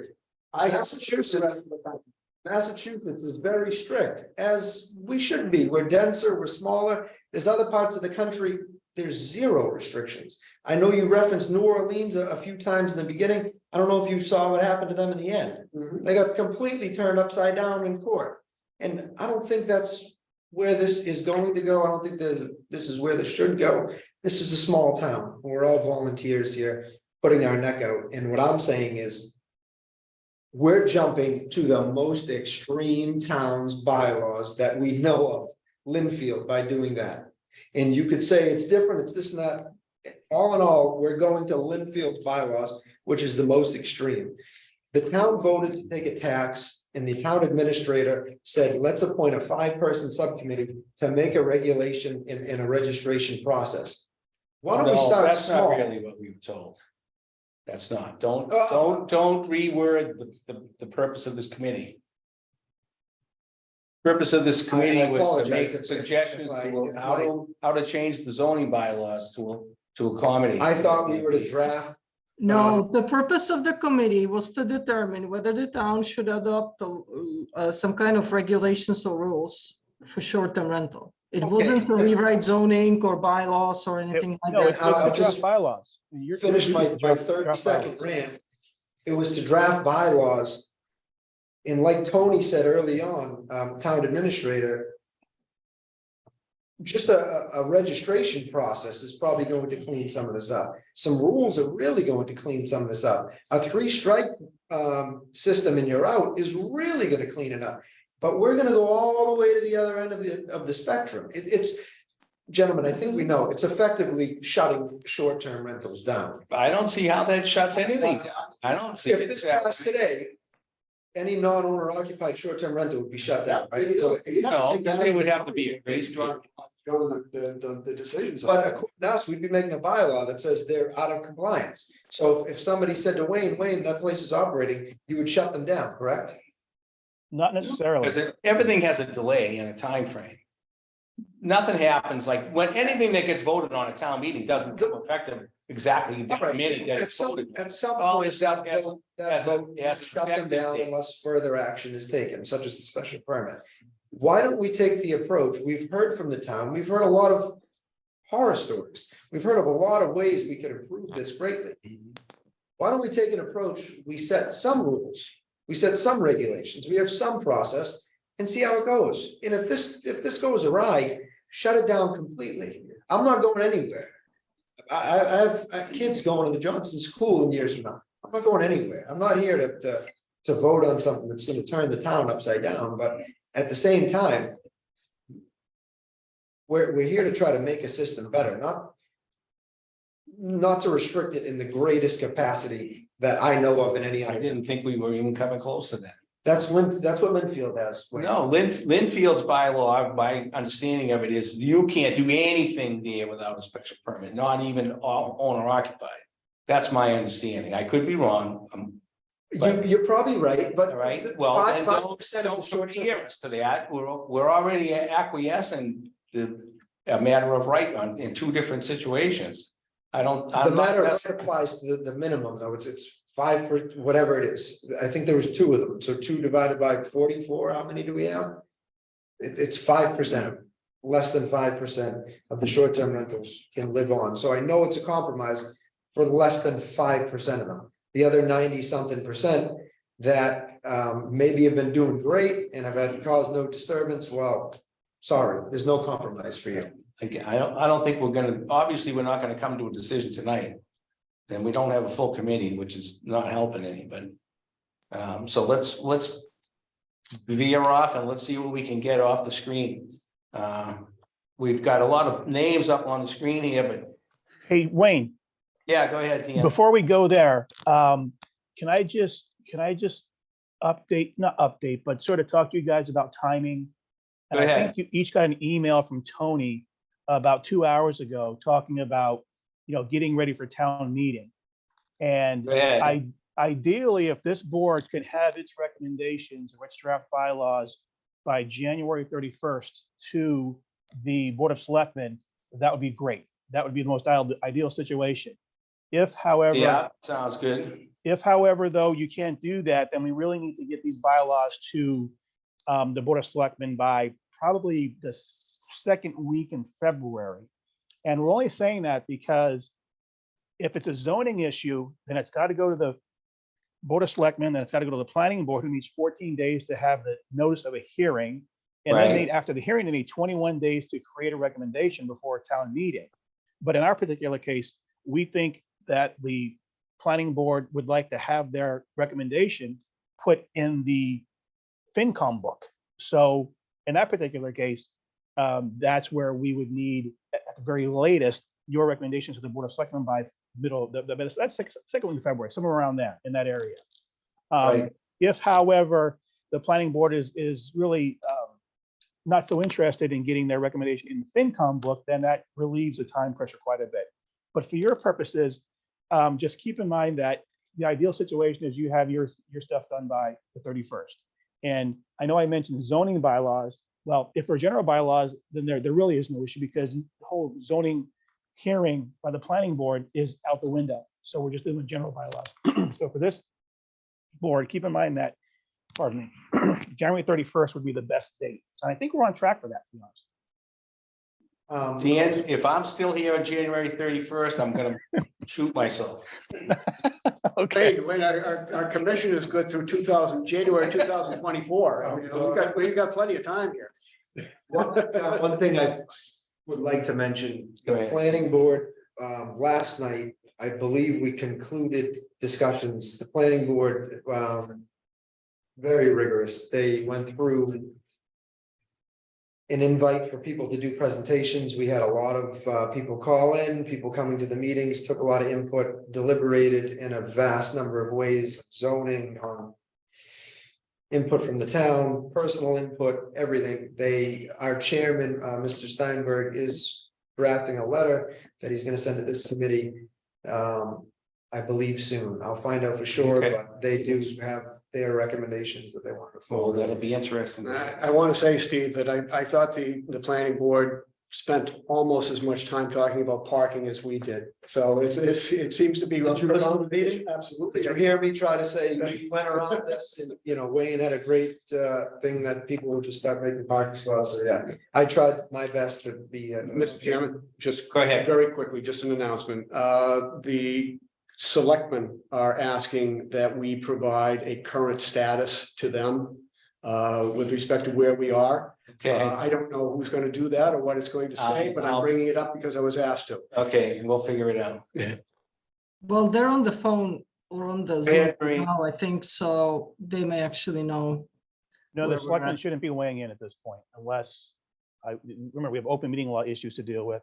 I have to choose the rest of the country. Massachusetts is very strict, as we should be. We're denser, we're smaller. There's other parts of the country, there's zero restrictions. I know you referenced New Orleans a few times in the beginning. I don't know if you saw what happened to them in the end. They got completely turned upside down in court. And I don't think that's where this is going to go. I don't think this is where this should go. This is a small town. We're all volunteers here, putting our neck out. And what I'm saying is, we're jumping to the most extreme towns bylaws that we know of, Linfield, by doing that. And you could say it's different, it's this and that. All in all, we're going to Linfield's bylaws, which is the most extreme. The town voted to take a tax, and the town administrator said, let's appoint a 5-person subcommittee to make a regulation in a registration process. Why don't we No, start that's not small? really what we were told. That's not, don't Oh. reword the purpose of this committee. Purpose of this committee I was to apologize make if suggestions I- to if how to change the zoning bylaws to accommodate. I thought we were to draft. No, the purpose of the committee was to determine whether the town should adopt some kind of regulations or rules for short-term rental. It wasn't to rewrite zoning or bylaws or anything like No, that. it's I'll the just draft bylaws. You're- Finish my draft 30-second bylaws. rant. It was to draft bylaws. And like Tony said early on, town administrator. Just a registration process is probably going to clean some of this up. Some rules are really going to clean some of this up. A 3-strike system and you're out is really gonna clean it up. But we're gonna go all the way to the other end of the spectrum. It's, gentlemen, I think we know, it's effectively shutting short-term rentals down. I don't see how that shuts anything down. I don't see If it. this passed today, any non-owner occupied short-term rental would be shut down, right? So, No, because they would have to be a grace period. Go to the decisions. but according to us, we'd be making a bylaw that says they're out of compliance. So if somebody said to Wayne, that place is operating, you would shut them down, correct? Not necessarily. Because everything has a delay and a time frame. Nothing happens like when anything that gets voted on a town meeting doesn't become effective exactly the All right. minute that At it's some, voted. on. at some All point, this stuff has- that has a- vote has will an shut them effective down date. unless further action is taken, such as the special permit. Why don't we take the approach? We've heard from the town, we've heard a lot of horror stories. We've heard of a lot of ways we could improve this greatly. Why don't we take an approach? We set some rules, we set some regulations, we have some process and see how it goes. And if this goes awry, shut it down completely. I'm not going anywhere. I have kids going to the Johnson School in years from now. I'm not going anywhere. I'm not here to vote on something that's gonna turn the town upside down, but at the same time, we're here to try to make a system better, not to restrict it in the greatest capacity that I know of in any I other town. didn't think we were even coming close to that. That's what Linfield has. No, Linfield's bylaw, my understanding of it is you can't do anything there without a special permit, not even owner occupied. That's my understanding. I could be wrong. You're probably right, but. All right, well, then 5% don't of the short term. compare us to that. We're already acquiescing a matter of right in 2 different situations. I don't. The I'm not matter of necess- right applies to the minimum, though, it's 5, whatever it is, I think there was 2 of them, so 2 divided by 44, how many do we have? It's 5% of, less than 5% of the short-term rentals can live on. So I know it's a compromise for less than 5% of them. The other 90-something percent that maybe have been doing great and have had caused no disturbance, well, sorry, there's no compromise for you. Again, I don't think we're gonna, obviously, we're not gonna come to a decision tonight. And we don't have a full committee, which is not helping anybody. So let's veer off and let's see what we can get off the screen. We've got a lot of names up on the screen here, but Hey, Wayne, yeah, go ahead, Dan. before we go there, can I just update, not update, but sort of talk to you guys about timing? And Go I ahead. think you each got an email from Tony about 2 hours ago talking about, getting ready for town meeting. And Go ahead. ideally, if this board could have its recommendations or its draft bylaws by January 31st to the Board of Selectmen, that would be great. That would be the most ideal situation. If, however, Yeah, sounds good. though, you can't do that, then we really need to get these bylaws to the Board of Selectmen by probably the second week in February. And we're only saying that because if it's a zoning issue, then it's got to go to the Board of Selectmen, then it's got to go to the Planning Board, who needs 14 days to have the notice of a hearing. And then Right. after the hearing, they need 21 days to create a recommendation before a town meeting. But in our particular case, we think that the Planning Board would like to have their recommendation put in the FinCom book. So in that particular case, that's where we would need, at the very latest, your recommendations to the Board of Selectmen by middle, that's second week of February, somewhere around there, in that area. Right. If, however, the Planning Board is really not so interested in getting their recommendation in the FinCom book, then that relieves the time pressure quite a bit. But for your purposes, just keep in mind that the ideal situation is you have your stuff done by the 31st. And I know I mentioned zoning bylaws. Well, if for general bylaws, then there really is no issue, because the whole zoning hearing by the Planning Board is out the window. So we're just doing the general bylaws. So for this board, keep in mind that, pardon me, January 31st would be the best date. And I think we're on track for that, to be honest. Dan, if I'm still here on January 31st, I'm gonna shoot myself. Okay. Wait, our commission is good through January 2024. I mean, we've got plenty of time here. One thing I would like to mention, Go the ahead. planning board, last night, I believe we concluded discussions, the planning board, very rigorous. They went through an invite for people to do presentations. We had a lot of people call in, people coming to the meetings, took a lot of input, deliberated in a vast number of ways, zoning, input from the town, personal input, everything. Our chairman, Mr. Steinberg, is drafting a letter that he's going to send to this committee, I believe soon. I'll find out for sure, Okay. but they do have their recommendations that they want to Well, forward. that'll be interesting. I want to say, Steve, that I thought the planning board spent almost as much time talking about parking as we did. So it seems to be. Did you listen to the meeting? Absolutely. Did you hear me try to say, we went around this and, Wayne had a great thing that people would just start making parking spots. So yeah, I tried my best to be. Mr. Chairman, just Go ahead. very quickly, just an announcement. The selectmen are asking that we provide a current status to them with respect to where we are. Okay, I don't know who's going to do that or what it's going to say, but I'm bringing it up because I was asked to. okay, we'll figure it out. Well, they're on the phone or on the Zoom ahead, Marie. now, I think, so they may actually know. No, Where the we're selectmen at. shouldn't be weighing in at this point unless, remember, we have open meeting law issues to deal with.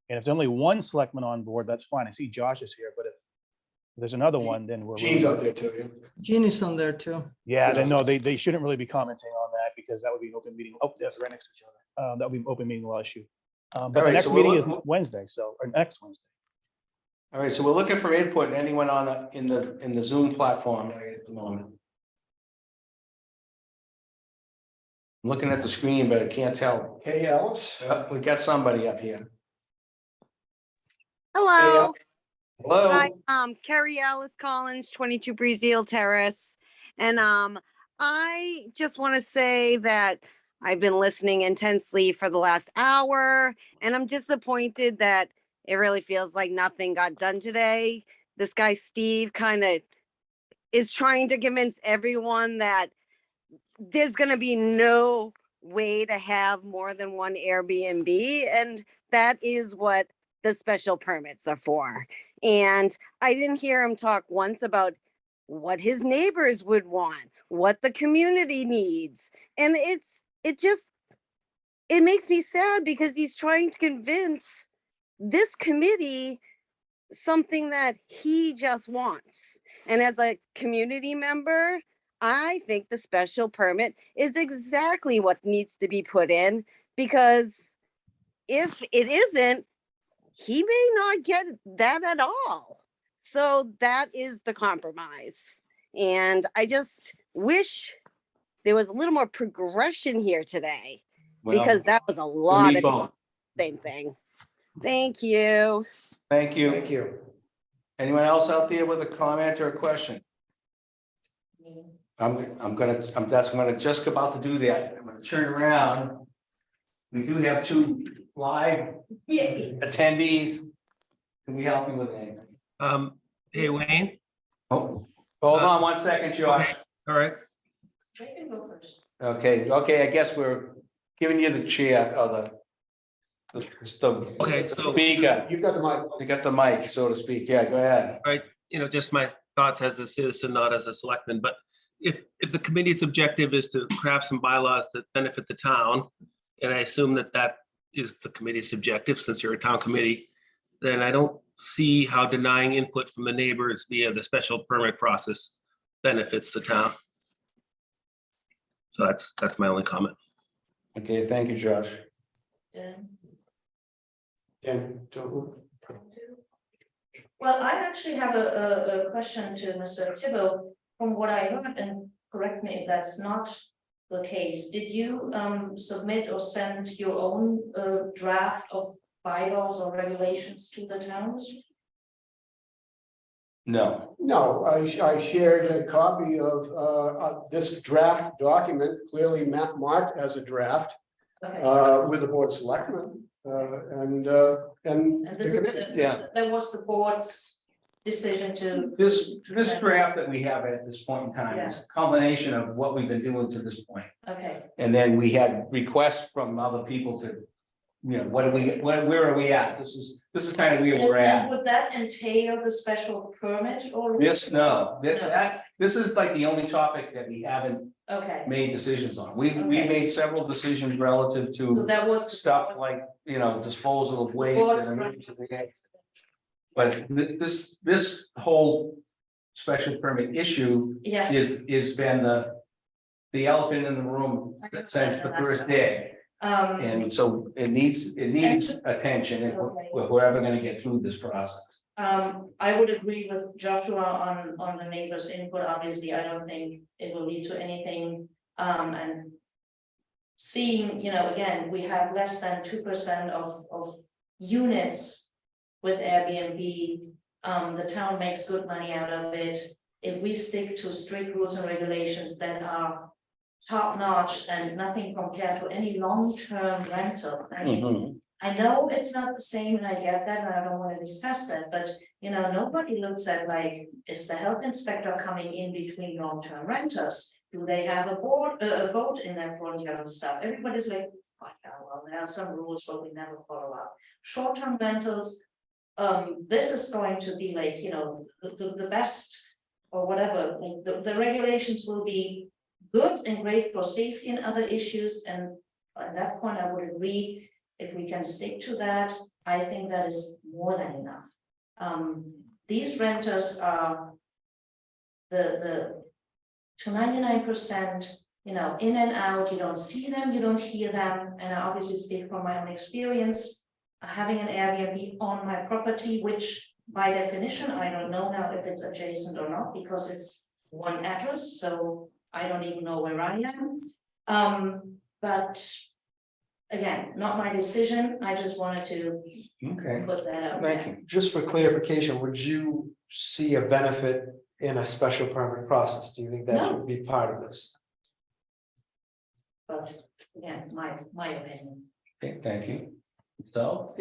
And if there's only one selectman on board, that's fine. I see Josh is here, but if there's another one, then we're. Gene's out there too. Yeah. Jean is on there too. Yeah, then no, they shouldn't really be commenting on that because that would be an open meeting. Oh, that's right next to each other. That would be an open meeting law issue. But All the right, next so meeting we'll- is Wednesday, or next Wednesday. All right, so we're looking for input, anyone in the Zoom platform at the moment. I'm looking at the screen, but I can't tell. Hey, Alice. We got somebody up here. Hello. Hello? Hi, Carrie Alice Collins, 22 Breezeal Terrace. And I just want to say that I've been listening intensely for the last hour, and I'm disappointed that it really feels like nothing got done today. This guy, Steve, kind of is trying to convince everyone that there's going to be no way to have more than one Airbnb. And that is what the special permits are for. And I didn't hear him talk once about what his neighbors would want, what the community needs. And it makes me sad because he's trying to convince this committee something that he just wants. And as a community member, I think the special permit is exactly what needs to be put in, because if it isn't, he may not get that at all. So that is the compromise. And I just wish there was a little more progression here today, because that was a lot of meatball. same thing. Thank you. Thank you. Thank you. Anyone else out there with a comment or a question? I'm gonna just about to do that. I'm gonna turn around. We do have 2 live attendees. Can we help you with anything? Hey, Wayne. Oh, hold on 1 second, Josh. All right. Okay, I guess we're giving you the chair, Okay, so- speaker. You've got the mic. You got the mic, so to speak. Yeah, go ahead. Just my thoughts as a citizen, not as a selectman, but if the committee's objective is to craft some bylaws that benefit the town, and I assume that is the committee's objective, since you're a town committee, then I don't see how denying input from the neighbors via the special permit process benefits the town. So that's my only comment. Okay, thank you, Josh. Dan, don't- Well, I actually have a question to Mr. Thibault. From what I heard, and correct me if that's not the case, did you submit or send your own draft of bylaws or regulations to the town? No, No, I shared a copy of this draft document, clearly marked as a draft, Okay. with the board of selectmen, and. And this is, Yeah. that was the board's decision to. this draft that we have at this point in time is a combination of what we've been doing to this point. Okay, And then we had requests from other people to, where are we at? This is kind of where we're and at. would that entail the special permit or? Yes, no, No. this is like the only topic that we haven't Okay, made decisions on. We Okay. made several decisions relative so to that was. the stuff board's- like, disposal of waste. Board's and everything. But this whole special permit issue Yeah. is been the elephant in the room since the first day. And so it needs attention if we're ever gonna get through this process. I would agree with Joshua on the neighbors' input. Obviously, I don't think it will lead to anything. And seeing, again, we have less than 2% of units with Airbnb. The town makes good money out of it. If we stick to strict rules and regulations that are top-notch and nothing compared to any long-term rental. I mean, Mhm. I know it's not the same, and I get that, and I don't want to discuss that, but nobody looks at like, is the health inspector coming in between long-term renters? Do they have a boat in their front yard and stuff? Everybody's like, oh, yeah, well, there are some rules, but we never follow up. Short-term rentals, this is going to be like, the best or whatever, like the regulations will be good and great for safety and other issues, and at that point, I would agree. If we can stick to that, I think that is more than enough. These renters are the to 99%, in and out, you don't see them, you don't hear them, and I obviously speak from my own experience. Having an Airbnb on my property, which by definition, I don't know now if it's adjacent or not, because it's one address, so I don't even know where I am. But again, not my decision. I just wanted to Okay, put that out. thank there. you. Just for clarification, would you see a benefit in a special permit process? Do you think that No. should be part of this? But Again, my opinion. Okay, thank you. So,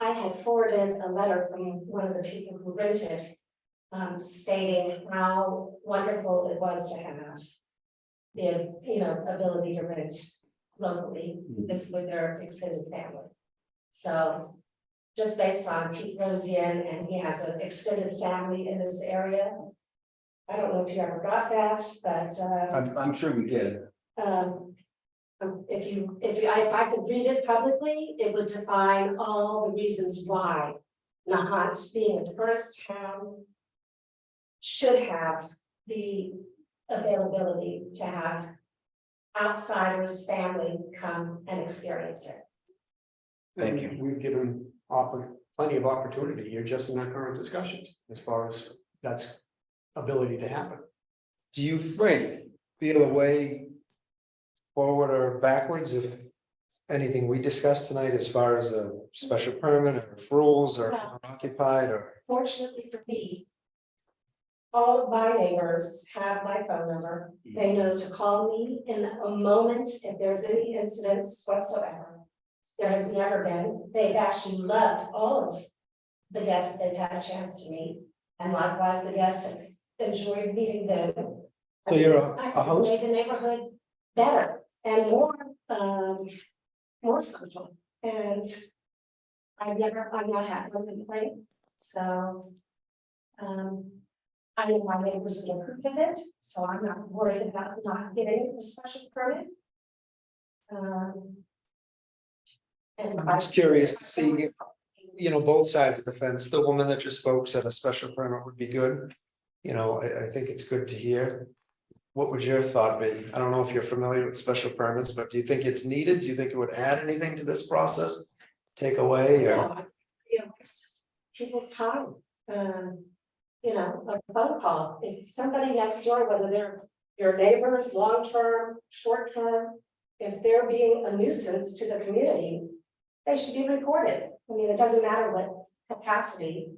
I had forwarded a letter from one of the people who rented, stating how wonderful it was to have the, ability to rent locally with their extended family. So just based on Pete Rosian, and he has an extended family in this area. I don't know if you ever got that, but I'm sure we did. if I could read it publicly, it would define all the reasons why Nahant, being a tourist town, should have the availability to have outsiders, family come and experience it. Thank you. We've given plenty of opportunity here just in our current discussions, as far as that's ability to happen. Do you feel a way forward or backwards if anything we discussed tonight as far as a special permit or rules or occupied or? Fortunately for me, all of my neighbors have my phone number. They know to call me in a moment if there's any incidents whatsoever. There has never been. They've actually loved all of the guests they've had a chance to meet. And likewise, the guests have enjoyed meeting them. So you're It's a host? made the neighborhood better and more social. And I'm not had one complaint. So I know my neighbors will approve of it, so I'm not worried about not getting a special permit. And I'm just curious to see, both sides of the fence. The woman that just spoke said a special permit would be good. I think it's good to hear. What would your thought be? I don't know if you're familiar with special permits, but do you think it's needed? Do you think it would add anything to this process? Take away or? People's time, a phone call, if somebody next door, whether they're your neighbors, long-term, short-term, if they're being a nuisance to the community, they should be reported. I mean, it doesn't matter what capacity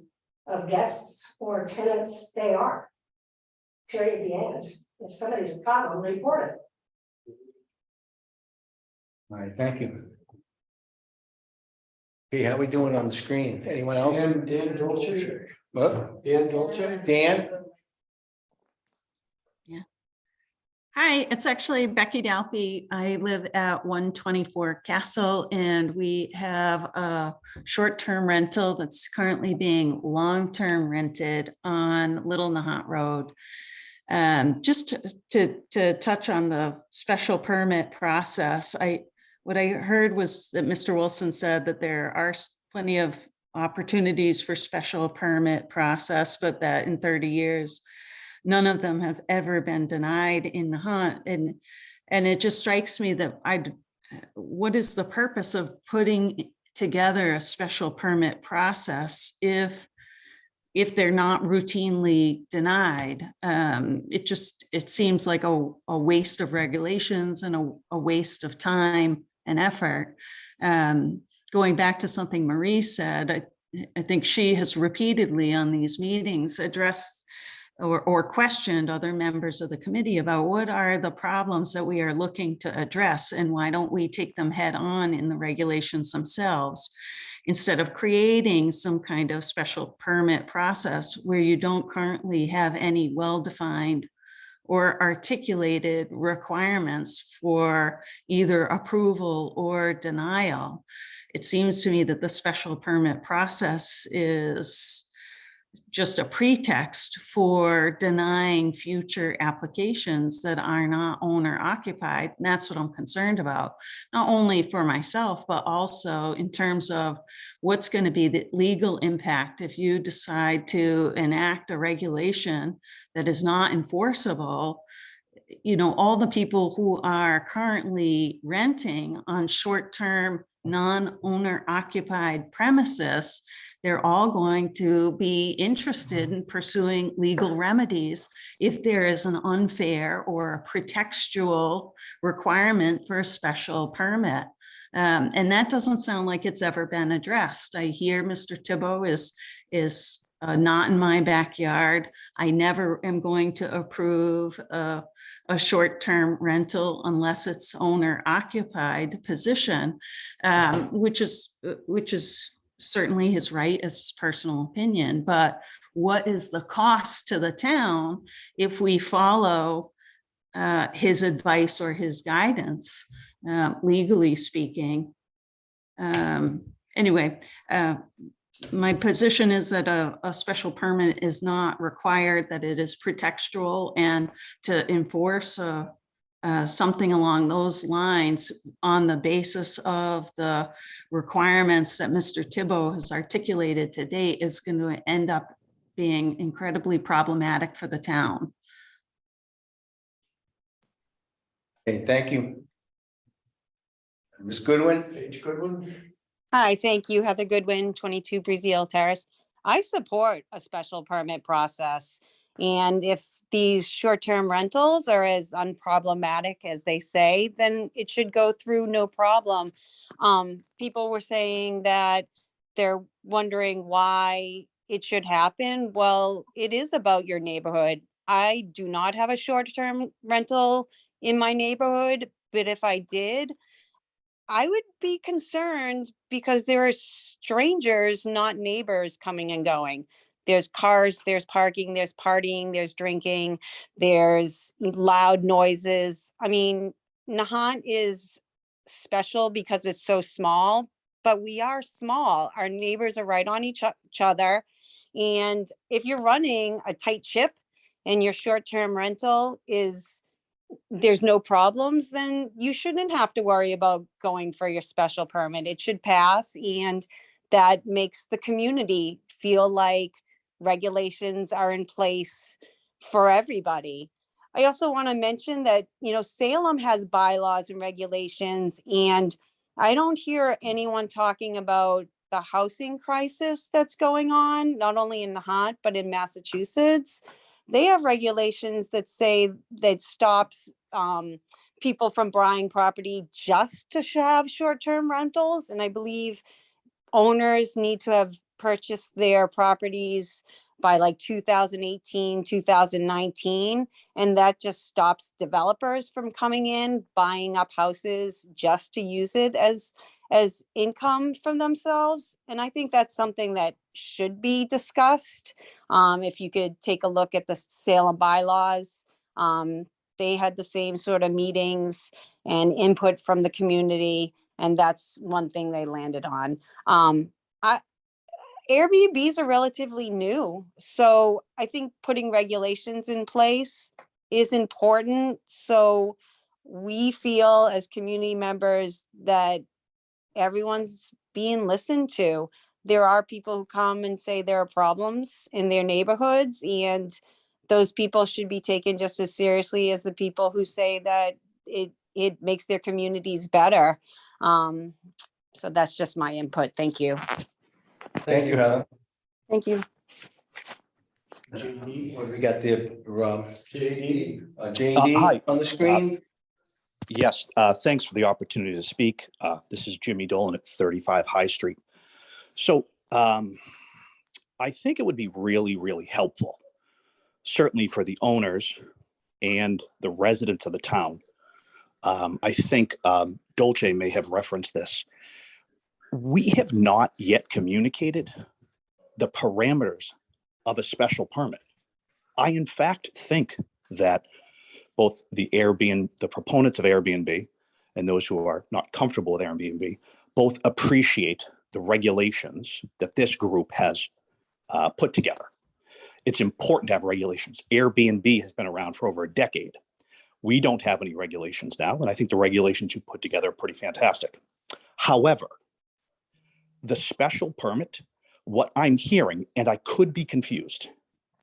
of guests or tenants they are. Period, the end. If somebody's a problem, report it. All right, thank you. Okay, how we doing on the screen? Anyone else? Dan Dolce. What? Dan Dolce. Dan? Hi, it's actually Becky Dalpy. I live at 124 Castle, and we have a short-term rental that's currently being long-term rented on Little Nahant Road. Just to touch on the special permit process, what I heard was that Mr. Wilson said that there are plenty of opportunities for special permit process, but that in 30 years, none of them have ever been denied in Nahant. And it just strikes me that what is the purpose of putting together a special permit process if they're not routinely denied? It seems like a waste of regulations and a waste of time and effort. Going back to something Marie said, I think she has repeatedly on these meetings addressed or questioned other members of the committee about what are the problems that we are looking to address, and why don't we take them head on in the regulations themselves, instead of creating some kind of special permit process where you don't currently have any well-defined or articulated requirements for either approval or denial. It seems to me that the special permit process is just a pretext for denying future applications that are not owner occupied. And that's what I'm concerned about, not only for myself, but also in terms of what's going to be the legal impact if you decide to enact a regulation that is not enforceable. All the people who are currently renting on short-term, non-owner occupied premises, they're all going to be interested in pursuing legal remedies if there is an unfair or a pretextual requirement for a special permit. And that doesn't sound like it's ever been addressed. I hear Mr. Thibault is not in my backyard. I never am going to approve a short-term rental unless it's owner occupied position, which is certainly his right as his personal opinion. But what is the cost to the town if we follow his advice or his guidance, legally speaking? Anyway, my position is that a special permit is not required, that it is pretextual, and to enforce something along those lines on the basis of the requirements that Mr. Thibault has articulated to date is going to end up being incredibly problematic for the town. Okay, thank you. Ms. Goodwin? Paige Goodwin? Hi, thank you. Heather Goodwin, 22 Breezeal Terrace. I support a special permit process. And if these short-term rentals are as unproblematic as they say, then it should go through no problem. People were saying that they're wondering why it should happen. Well, it is about your neighborhood. I do not have a short-term rental in my neighborhood, but if I did, I would be concerned because there are strangers, not neighbors, coming and going. There's cars, there's parking, there's partying, there's drinking, there's loud noises. I mean, Nahant is special because it's so small, but we are small. Our neighbors are right on each other. And if you're running a tight ship and your short-term rental is there's no problems, then you shouldn't have to worry about going for your special permit. It should pass, and that makes the community feel like regulations are in place for everybody. I also want to mention that, Salem has bylaws and regulations, and I don't hear anyone talking about the housing crisis that's going on, not only in Nahant, but in Massachusetts. They have regulations that say that stops people from buying property just to have short-term rentals. And I believe owners need to have purchased their properties by like 2018, 2019. And that just stops developers from coming in, buying up houses just to use it as income from themselves. And I think that's something that should be discussed. If you could take a look at the Salem bylaws, they had the same sort of meetings and input from the community, and that's one thing they landed on. Airbnbs are relatively new, so I think putting regulations in place is important. So we feel as community members that everyone's being listened to. There are people who come and say there are problems in their neighborhoods, and those people should be taken just as seriously as the people who say that it makes their communities better. So that's just my input. Thank you. Thank you, Heather. Thank you. JD? What do we got there, JD? JD Hi. on the screen? Yes, thanks for the opportunity to speak. This is Jimmy Dolan at 35 High Street. So I think it would be really, really helpful, certainly for the owners and the residents of the town. I think Dolce may have referenced this. We have not yet communicated the parameters of a special permit. I, in fact, think that both the proponents of Airbnb and those who are not comfortable with Airbnb, both appreciate the regulations that this group has put together. It's important to have regulations. Airbnb has been around for over a decade. We don't have any regulations now, and I think the regulations you put together are pretty fantastic. However, the special permit, what I'm hearing, and I could be confused,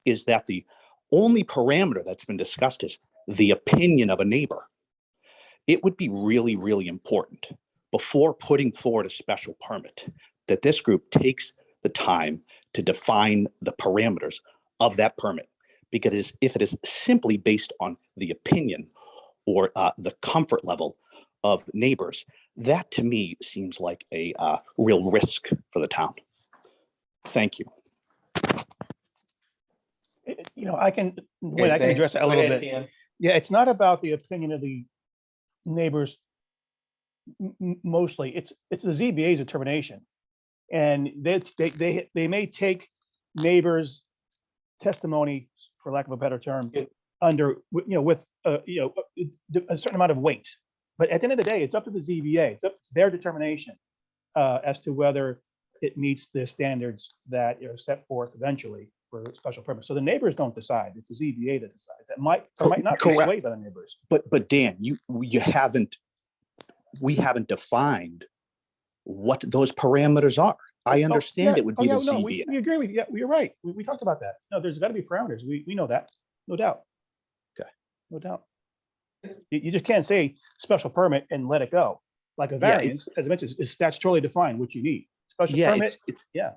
is that the only parameter that's been discussed is the opinion of a neighbor. It would be really, really important before putting forward a special permit that this group takes the time to define the parameters of that permit. Because if it is simply based on the opinion or the comfort level of neighbors, that to me seems like a real risk for the town. Thank you. I can address that a Go little ahead, bit. Tim. Yeah, it's not about the opinion of the neighbors. Mostly, it's the ZBA's determination. And they may take neighbors' testimony, for lack of a better term, under, with, a certain amount of weight. But at the end of the day, it's up to the ZBA. It's up to their determination as to whether it meets the standards that are set forth eventually for a special permit. So the neighbors don't decide. It's the ZBA that decides. That might or might not be Correct. swayed by the neighbors. But Dan, we haven't defined what those parameters are. I understand it would be the No, ZBA. we agree with you. Yeah, you're right. We talked about that. No, there's got to be parameters. We know that. No doubt. Okay. No doubt. You just can't say special permit and let it go. Like a Yeah, variance, as I mentioned, is statutorily defined what you need. Special Yeah, permit, yeah.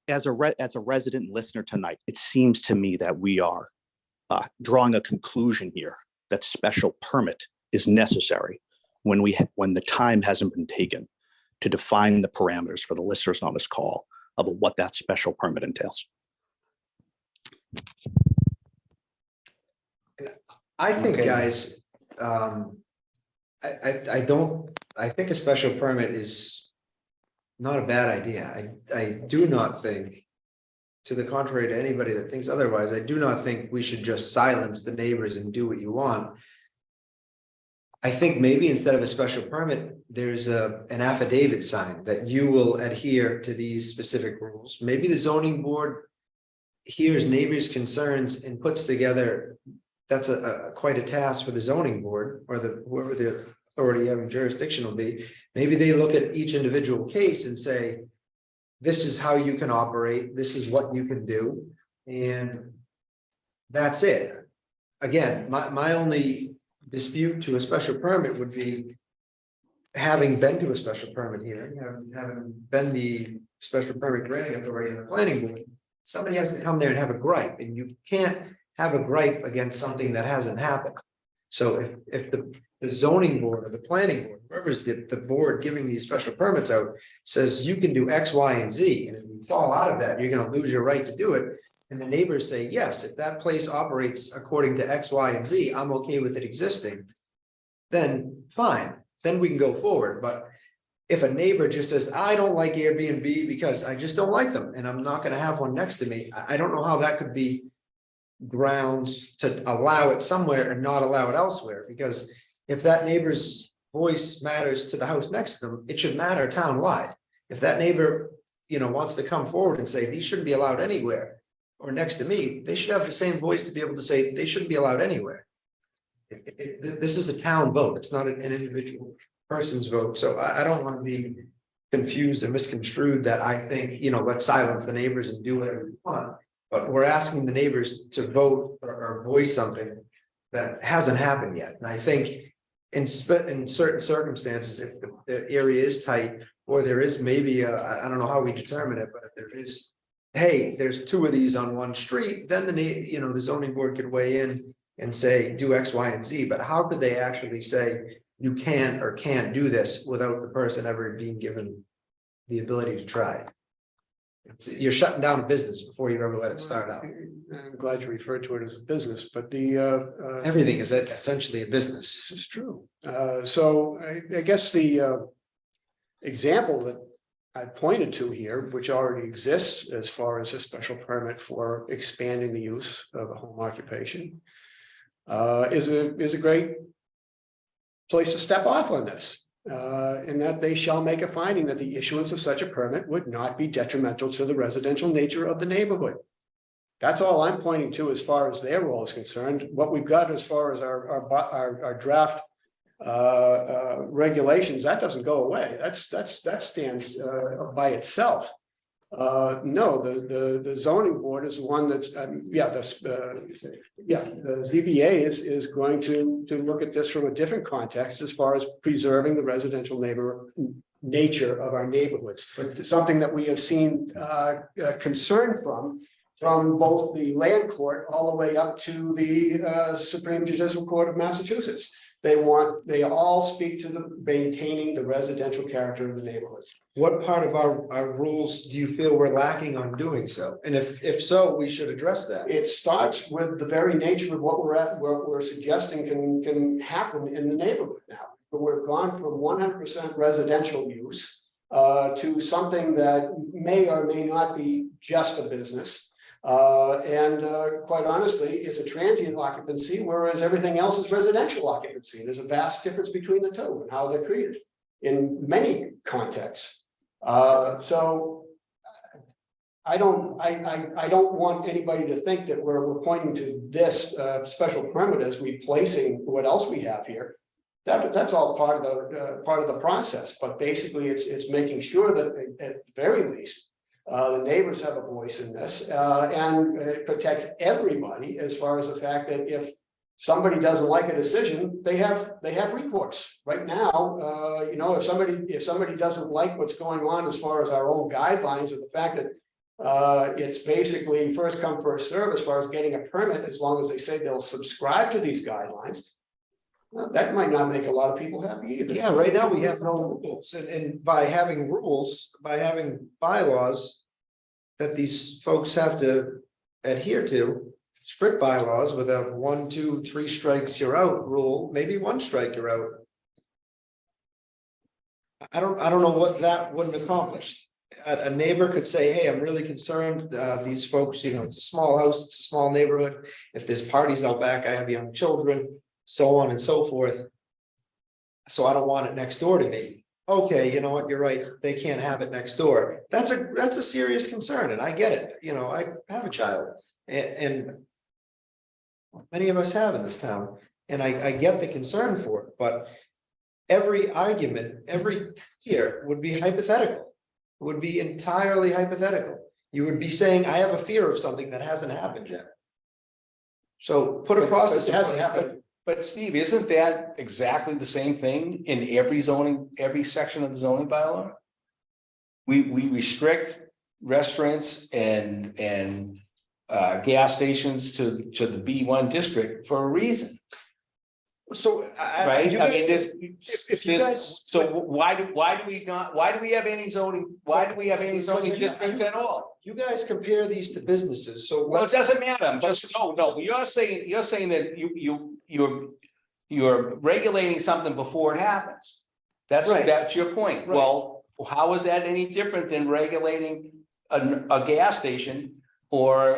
as a resident listener tonight, it seems to me that we are drawing a conclusion here that special permit is necessary when the time hasn't been taken to define the parameters for the listeners on this call about what that special permit entails. I think, Okay. guys, I think a special permit is not a bad idea. I do not think, to the contrary to anybody that thinks otherwise, I do not think we should just silence the neighbors and do what you want. I think maybe instead of a special permit, there's an affidavit signed that you will adhere to these specific rules. Maybe the zoning board hears neighbors' concerns and puts together, that's quite a task for the zoning board or whoever the authority having jurisdiction will be. Maybe they look at each individual case and say, this is how you can operate, this is what you can do, and that's it. Again, my only dispute to a special permit would be having been to a special permit here, having been the special permit granting authority in the planning board, somebody has to come there and have a gripe, and you can't have a gripe against something that hasn't happened. So if the zoning board or the planning board, whoever's the board giving these special permits out, says you can do X, Y, and Z, and if you fall out of that, you're gonna lose your right to do it. And the neighbors say, yes, if that place operates according to X, Y, and Z, I'm okay with it existing. Then fine, then we can go forward. But if a neighbor just says, I don't like Airbnb because I just don't like them, and I'm not gonna have one next to me, I don't know how that could be grounds to allow it somewhere and not allow it elsewhere. Because if that neighbor's voice matters to the house next to them, it should matter townwide. If that neighbor, wants to come forward and say, these shouldn't be allowed anywhere, or next to me, they should have the same voice to be able to say they shouldn't be allowed anywhere. This is a town vote. It's not an individual person's vote. So I don't want to be confused or misconstrued that I think, let's silence the neighbors and do whatever we want. But we're asking the neighbors to vote or voice something that hasn't happened yet. And I think in certain circumstances, if the area is tight, or there is maybe I don't know how we determine it, but if there is, hey, there's two of these on one street, then the zoning board could weigh in and say, do X, Y, and Z. But how could they actually say you can or can't do this without the person ever being given the ability to try? You're shutting down a business before you ever let it start out. I'm glad you referred to it as a business, but Everything is essentially a business. this is true. So I guess the example that I pointed to here, which already exists as far as a special permit for expanding the use of a home occupation, is a great place to step off on this. In that they shall make a finding that the issuance of such a permit would not be detrimental to the residential nature of the neighborhood. That's all I'm pointing to as far as their role is concerned. What we've got as far as our draft regulations, that doesn't go away. That stands by itself. No, the zoning board is one that's the ZBA is going to look at this from a different context as far as preserving the residential nature of our neighborhoods. But something that we have seen concern from both the land court all the way up to the Supreme Judicial Court of Massachusetts. They all speak to the maintaining the residential character of the neighborhoods. What part of our rules do you feel we're lacking on doing so? And if so, we should address that. It starts with the very nature of what we're suggesting can happen in the neighborhood now. We're gone from 100% residential use to something that may or may not be just a business. Quite honestly, it's a transient occupancy, whereas everything else is residential occupancy. There's a vast difference between the two and how they're treated in many contexts. So I don't want anybody to think that we're pointing to this special permit as replacing what else we have here. That's all part of the process. But basically, it's making sure that at the very least, the neighbors have a voice in this, and it protects everybody as far as the fact that if somebody doesn't like a decision, they have recourse. Right now, you know, if somebody doesn't like what's going on as far as our own guidelines, or the fact that it's basically first come, first serve as far as getting a permit, as long as they say they'll subscribe to these guidelines, that might not make a lot of people happy either. Yeah, right now we have no rules, and by having rules, by having bylaws that these folks have to adhere to, strict bylaws with a 1, 2, 3 strikes you're out rule, maybe 1 strike you're out. I don't know what that wouldn't accomplish. A neighbor could say, hey, I'm really concerned, these folks, you know, it's a small house, it's a small neighborhood. If there's parties out back, I have young children, so on and so forth. So I don't want it next door to me. Okay, you know what, you're right, they can't have it next door. That's a serious concern, and I get it. You know, I have a child, and many of us have in this town, and I get the concern for it, but every argument, every year would be hypothetical, would be entirely hypothetical. You would be saying, I have a fear of something that hasn't happened yet. So put a process in place that. But Steve, isn't that exactly the same thing in every section of the zoning bylaw? We restrict restaurants and gas stations to the B1 district for a reason, So right? you I guys, mean, if you guys, so why do we have any zoning districts at all? you guys compare these to businesses, so Well, it let's. doesn't matter. I'm just, no, you're saying that you're regulating something before it happens. Right. That's your point. Right. Well, how is that any different than regulating a gas station or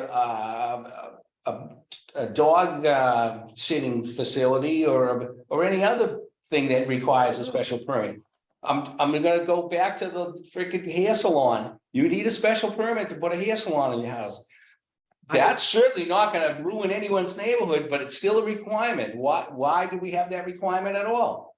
a dog sitting facility or any other thing that requires a special permit? I'm gonna go back to the freaking hair salon. You need a special permit to put a hair salon in your house. That's certainly not gonna ruin anyone's neighborhood, but it's still a requirement. Why do we have that requirement at all?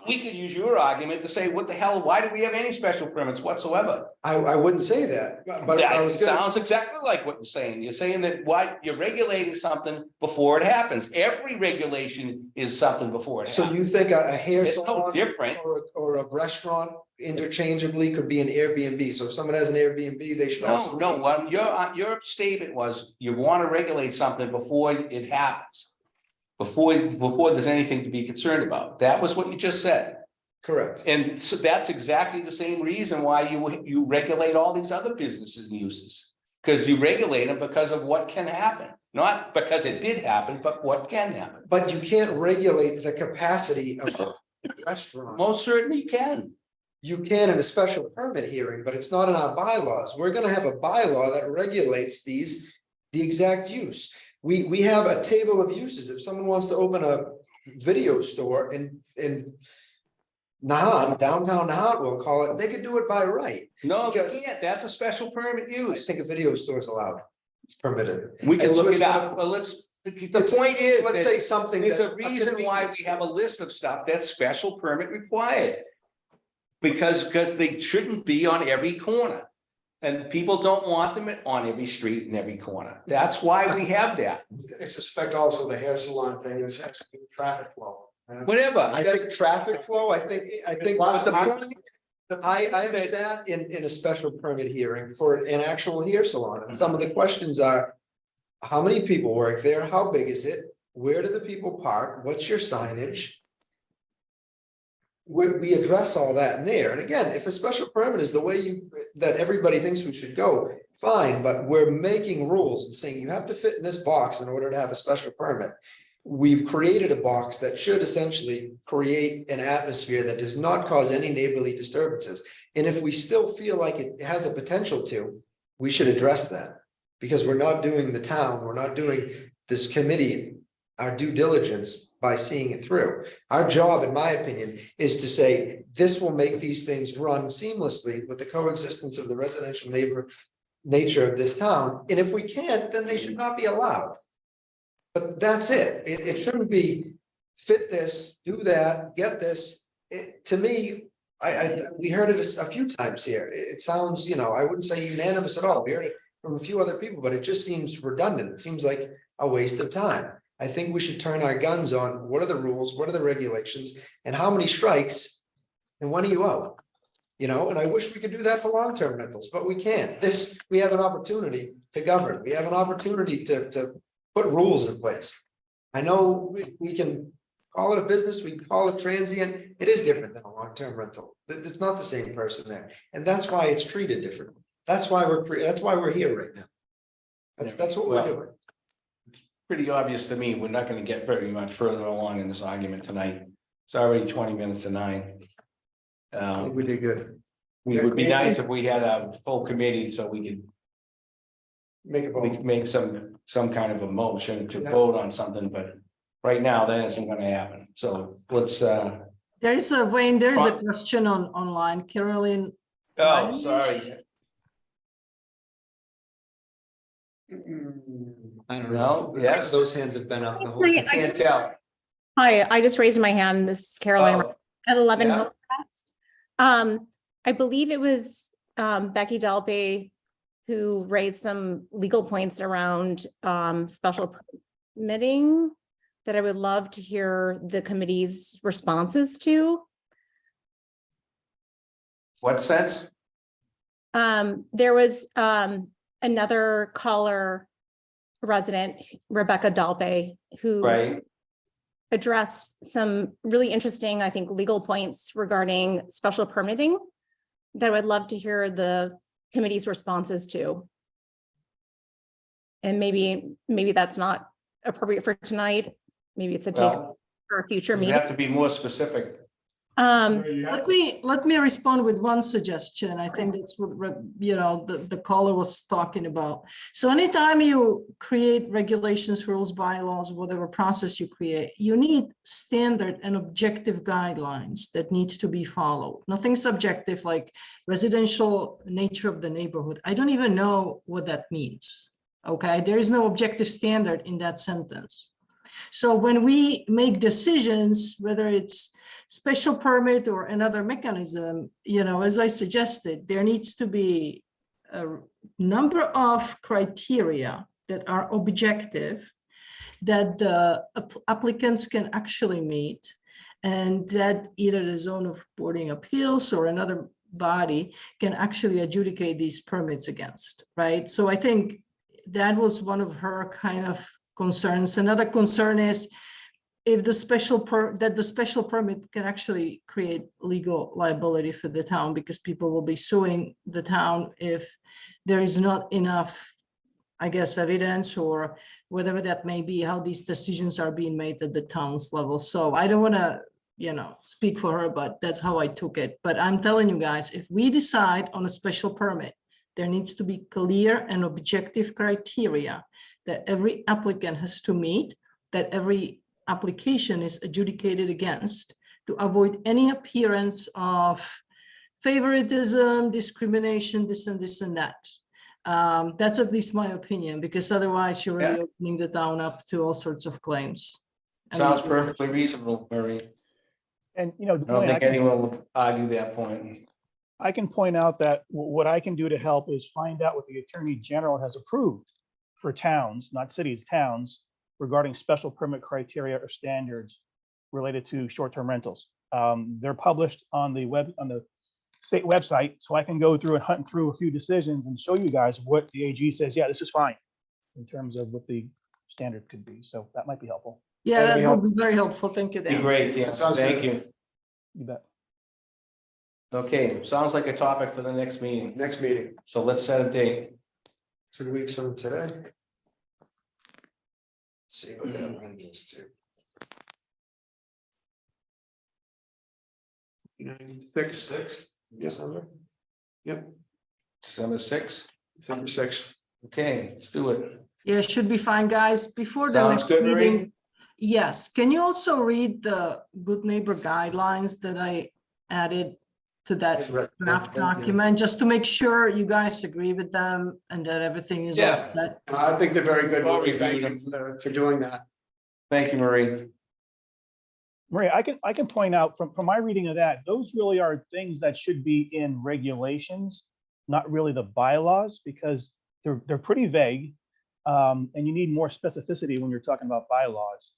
We could use your argument to say, what the hell, why do we have any special permits whatsoever? I wouldn't say that, but I was That gonna, sounds exactly like what you're saying. You're saying that you're regulating something before it happens. Every regulation is something before it so happens. you think a hair It's no salon different. or a restaurant interchangeably could be an Airbnb, so if someone has an Airbnb, they should also. Your statement was you want to regulate something before it happens. Before there's anything to be concerned about. That was what you just said. Correct. And so that's exactly the same reason why you regulate all these other businesses and uses. Because you regulate them because of what can happen, not because it did happen, but what can happen. But you can't regulate the capacity of a restaurant. Most certainly you can. You can in a special permit hearing, but it's not in our bylaws. We're gonna have a bylaw that regulates the exact use. We have a table of uses. If someone wants to open a video store in Nahant, downtown Nahant, we'll call it, they could do it by right. No, you Because- can't. That's a special permit I use. think a video store is allowed. It's permitted. We can It's- look it's it not- up. Well, the point is Let's that say something. there's a that- reason why we have a list of stuff that's special permit required. Because they shouldn't be on every corner. And people don't want them on every street and every corner. That's why we have that. I suspect also the hair salon thing is actually traffic flow. Whatever. I think traffic flow, I think. But the point- I sat in a special permit hearing for an actual hair salon, and some of the questions are. How many people work there? How big is it? where do the people park? What's your signage? We address all that in there. And again, if a special permit is the way that everybody thinks we should go, fine, but we're making rules and saying you have to fit in this box in order to have a special permit. We've created a box that should essentially create an atmosphere that does not cause any neighborly disturbances. And if we still feel like it has a potential to, we should address that. Because we're not doing the town, we're not doing this committee our due diligence by seeing it through. Our job, in my opinion, is to say, this will make these things run seamlessly with the coexistence of the residential nature of this town. And if we can't, then they should not be allowed. But that's it. It shouldn't be fit this, do that, get this. To me, we heard it a few times here. It sounds, I wouldn't say unanimous at all. We heard it from a few other people, but it just seems redundant. It seems like a waste of time. I think we should turn our guns on what are the rules, what are the regulations, and how many strikes, and when are you out? And I wish we could do that for long-term rentals, but we can't. We have an opportunity to govern. We have an opportunity to put rules in place. I know we can call it a business, we can call it transient. It is different than a long-term rental. It's not the same person there. And that's why it's treated differently. That's why we're here right now. That's what we're doing. Pretty obvious to me, we're not gonna get very much further along in this argument tonight. It's already 20 minutes to 9. I think we did good. It would be nice if we had a full committee so we could make some kind of a motion to vote on something, but right now that isn't gonna happen. So let's There is a Wayne, there is a question online, Carolyn. oh, sorry. I don't know. know. Yes. Those hands have been up the whole. I can't tell. Hi, I just raised my hand. This is Caroline Oh, at 11 yeah. Hillcrest. I believe it was Becky Delpe who raised some legal points around special permitting that I would love to hear the committee's responses to. What sense? There was another caller resident, Rebecca Delpe, who Right. addressed some really interesting, I think, legal points regarding special permitting that I would love to hear the committee's responses to. And maybe that's not appropriate for tonight. Maybe it's a take Well, for a future you meeting. have to be more specific. Let me respond with one suggestion. I think that's what, the caller was talking about. So anytime you create regulations, rules, bylaws, whatever process you create, you need standard and objective guidelines that need to be followed. Nothing subjective like residential nature of the neighborhood. I don't even know what that means. Okay, there is no objective standard in that sentence. So when we make decisions, whether it's special permit or another mechanism, as I suggested, there needs to be a number of criteria that are objective, that the applicants can actually meet, and that either the zone of boarding appeals or another body can actually adjudicate these permits against, right? So I think that was one of her kind of concerns. Another concern is if the special permit can actually create legal liability for the town, because people will be suing the town if there is not enough, I guess, evidence or whatever that may be, how these decisions are being made at the town's level. So I don't want to, speak for her, but that's how I took it. But I'm telling you guys, if we decide on a special permit, there needs to be clear and objective criteria that every applicant has to meet, that every application is adjudicated against, to avoid any appearance of favoritism, discrimination, this and that. That's at least my opinion, because otherwise you're really opening the town up to all sorts of claims. Sounds perfectly reasonable, Marie. And, I don't think anyone will argue that point. I can point out that what I can do to help is find out what the Attorney General has approved for towns, not cities, towns, regarding special permit criteria or standards related to short-term rentals. They're published on the state website, so I can go through and hunt through a few decisions and show you guys what the AG says, yeah, this is fine, in terms of what the standard could be. So that might be helpful. Yeah, That'd be that would be very helpful. Thank you, Be Dan. great, yeah, Sounds thank good. you. You bet. Okay, sounds like a topic for the next meeting, Next meeting, so let's set a date. 2 weeks from today. Let's see what that brings us to. 6th, December. Yep, December 6th. December 6th. Okay, let's do it. Yeah, should be fine, guys. Before the Sounds next good, Marie? meeting. Yes, can you also read the good neighbor guidelines that I added to that Yes, right. draft Thank you. document, just to make sure you guys agree with them and that everything is all Yeah. set? I think they're very good. Well, Marie. Thank reviewed you for doing that. Thank you, Marie. Maria, I can point out from my reading of that, those really are things that should be in regulations, not really the bylaws, because they're pretty vague. And you need more specificity when you're talking about bylaws.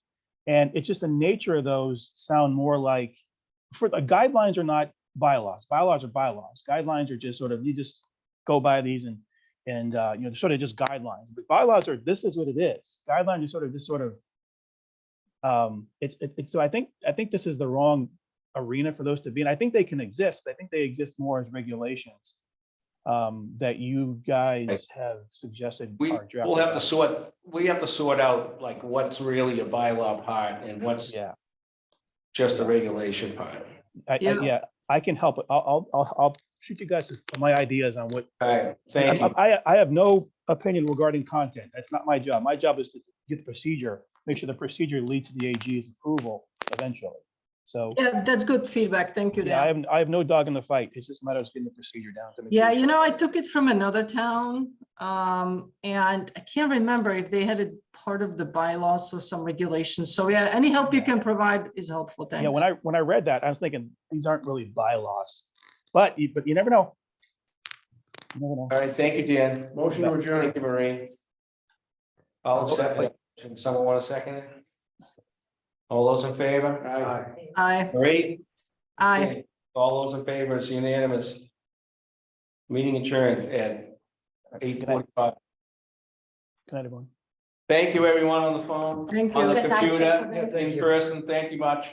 And it's just the nature of those sound more like, for the guidelines are not bylaws. Bylaws are bylaws. Guidelines are just sort of, you just go by these and you know, sort of just guidelines. But bylaws are, this is what it is. Guidelines are sort of so I think this is the wrong arena for those to be, and I think they can exist, but I think they exist more as regulations that you guys have suggested. We are drafted will have to by. sort out like what's really a bylaw part and what's Yeah, just a regulation part. Yeah. I can help. I'll shoot you guys my ideas on what. All right, thank you. I have no opinion regarding content. That's not my job. My job is to get the procedure, make sure the procedure leads to the AG's approval eventually. So, Yeah, that's good feedback. Thank you, yeah, Dan. I have no dog in the fight. It's just a matter of getting the procedure down. To make Yeah, sure. you know, I took it from another town, and I can't remember if they had a part of the bylaws or some regulations. So yeah, any help you Yeah. can provide is helpful. Yeah, Thanks. when I read that, I was thinking these aren't really bylaws, but you never know. You never know. All right, thank you, Dan. Motion to adjourn. Thank you, Marie. I'll Oh, second it. Someone want to second it? All those in favor? Aye. Aye, Marie? aye. Okay, all those in favor, it's unanimous. Meeting adjourned at 8:45. Good night, everyone. Thank you, everyone on the phone. Thank On you. the Good night, computer, gentlemen. in person, thank you much.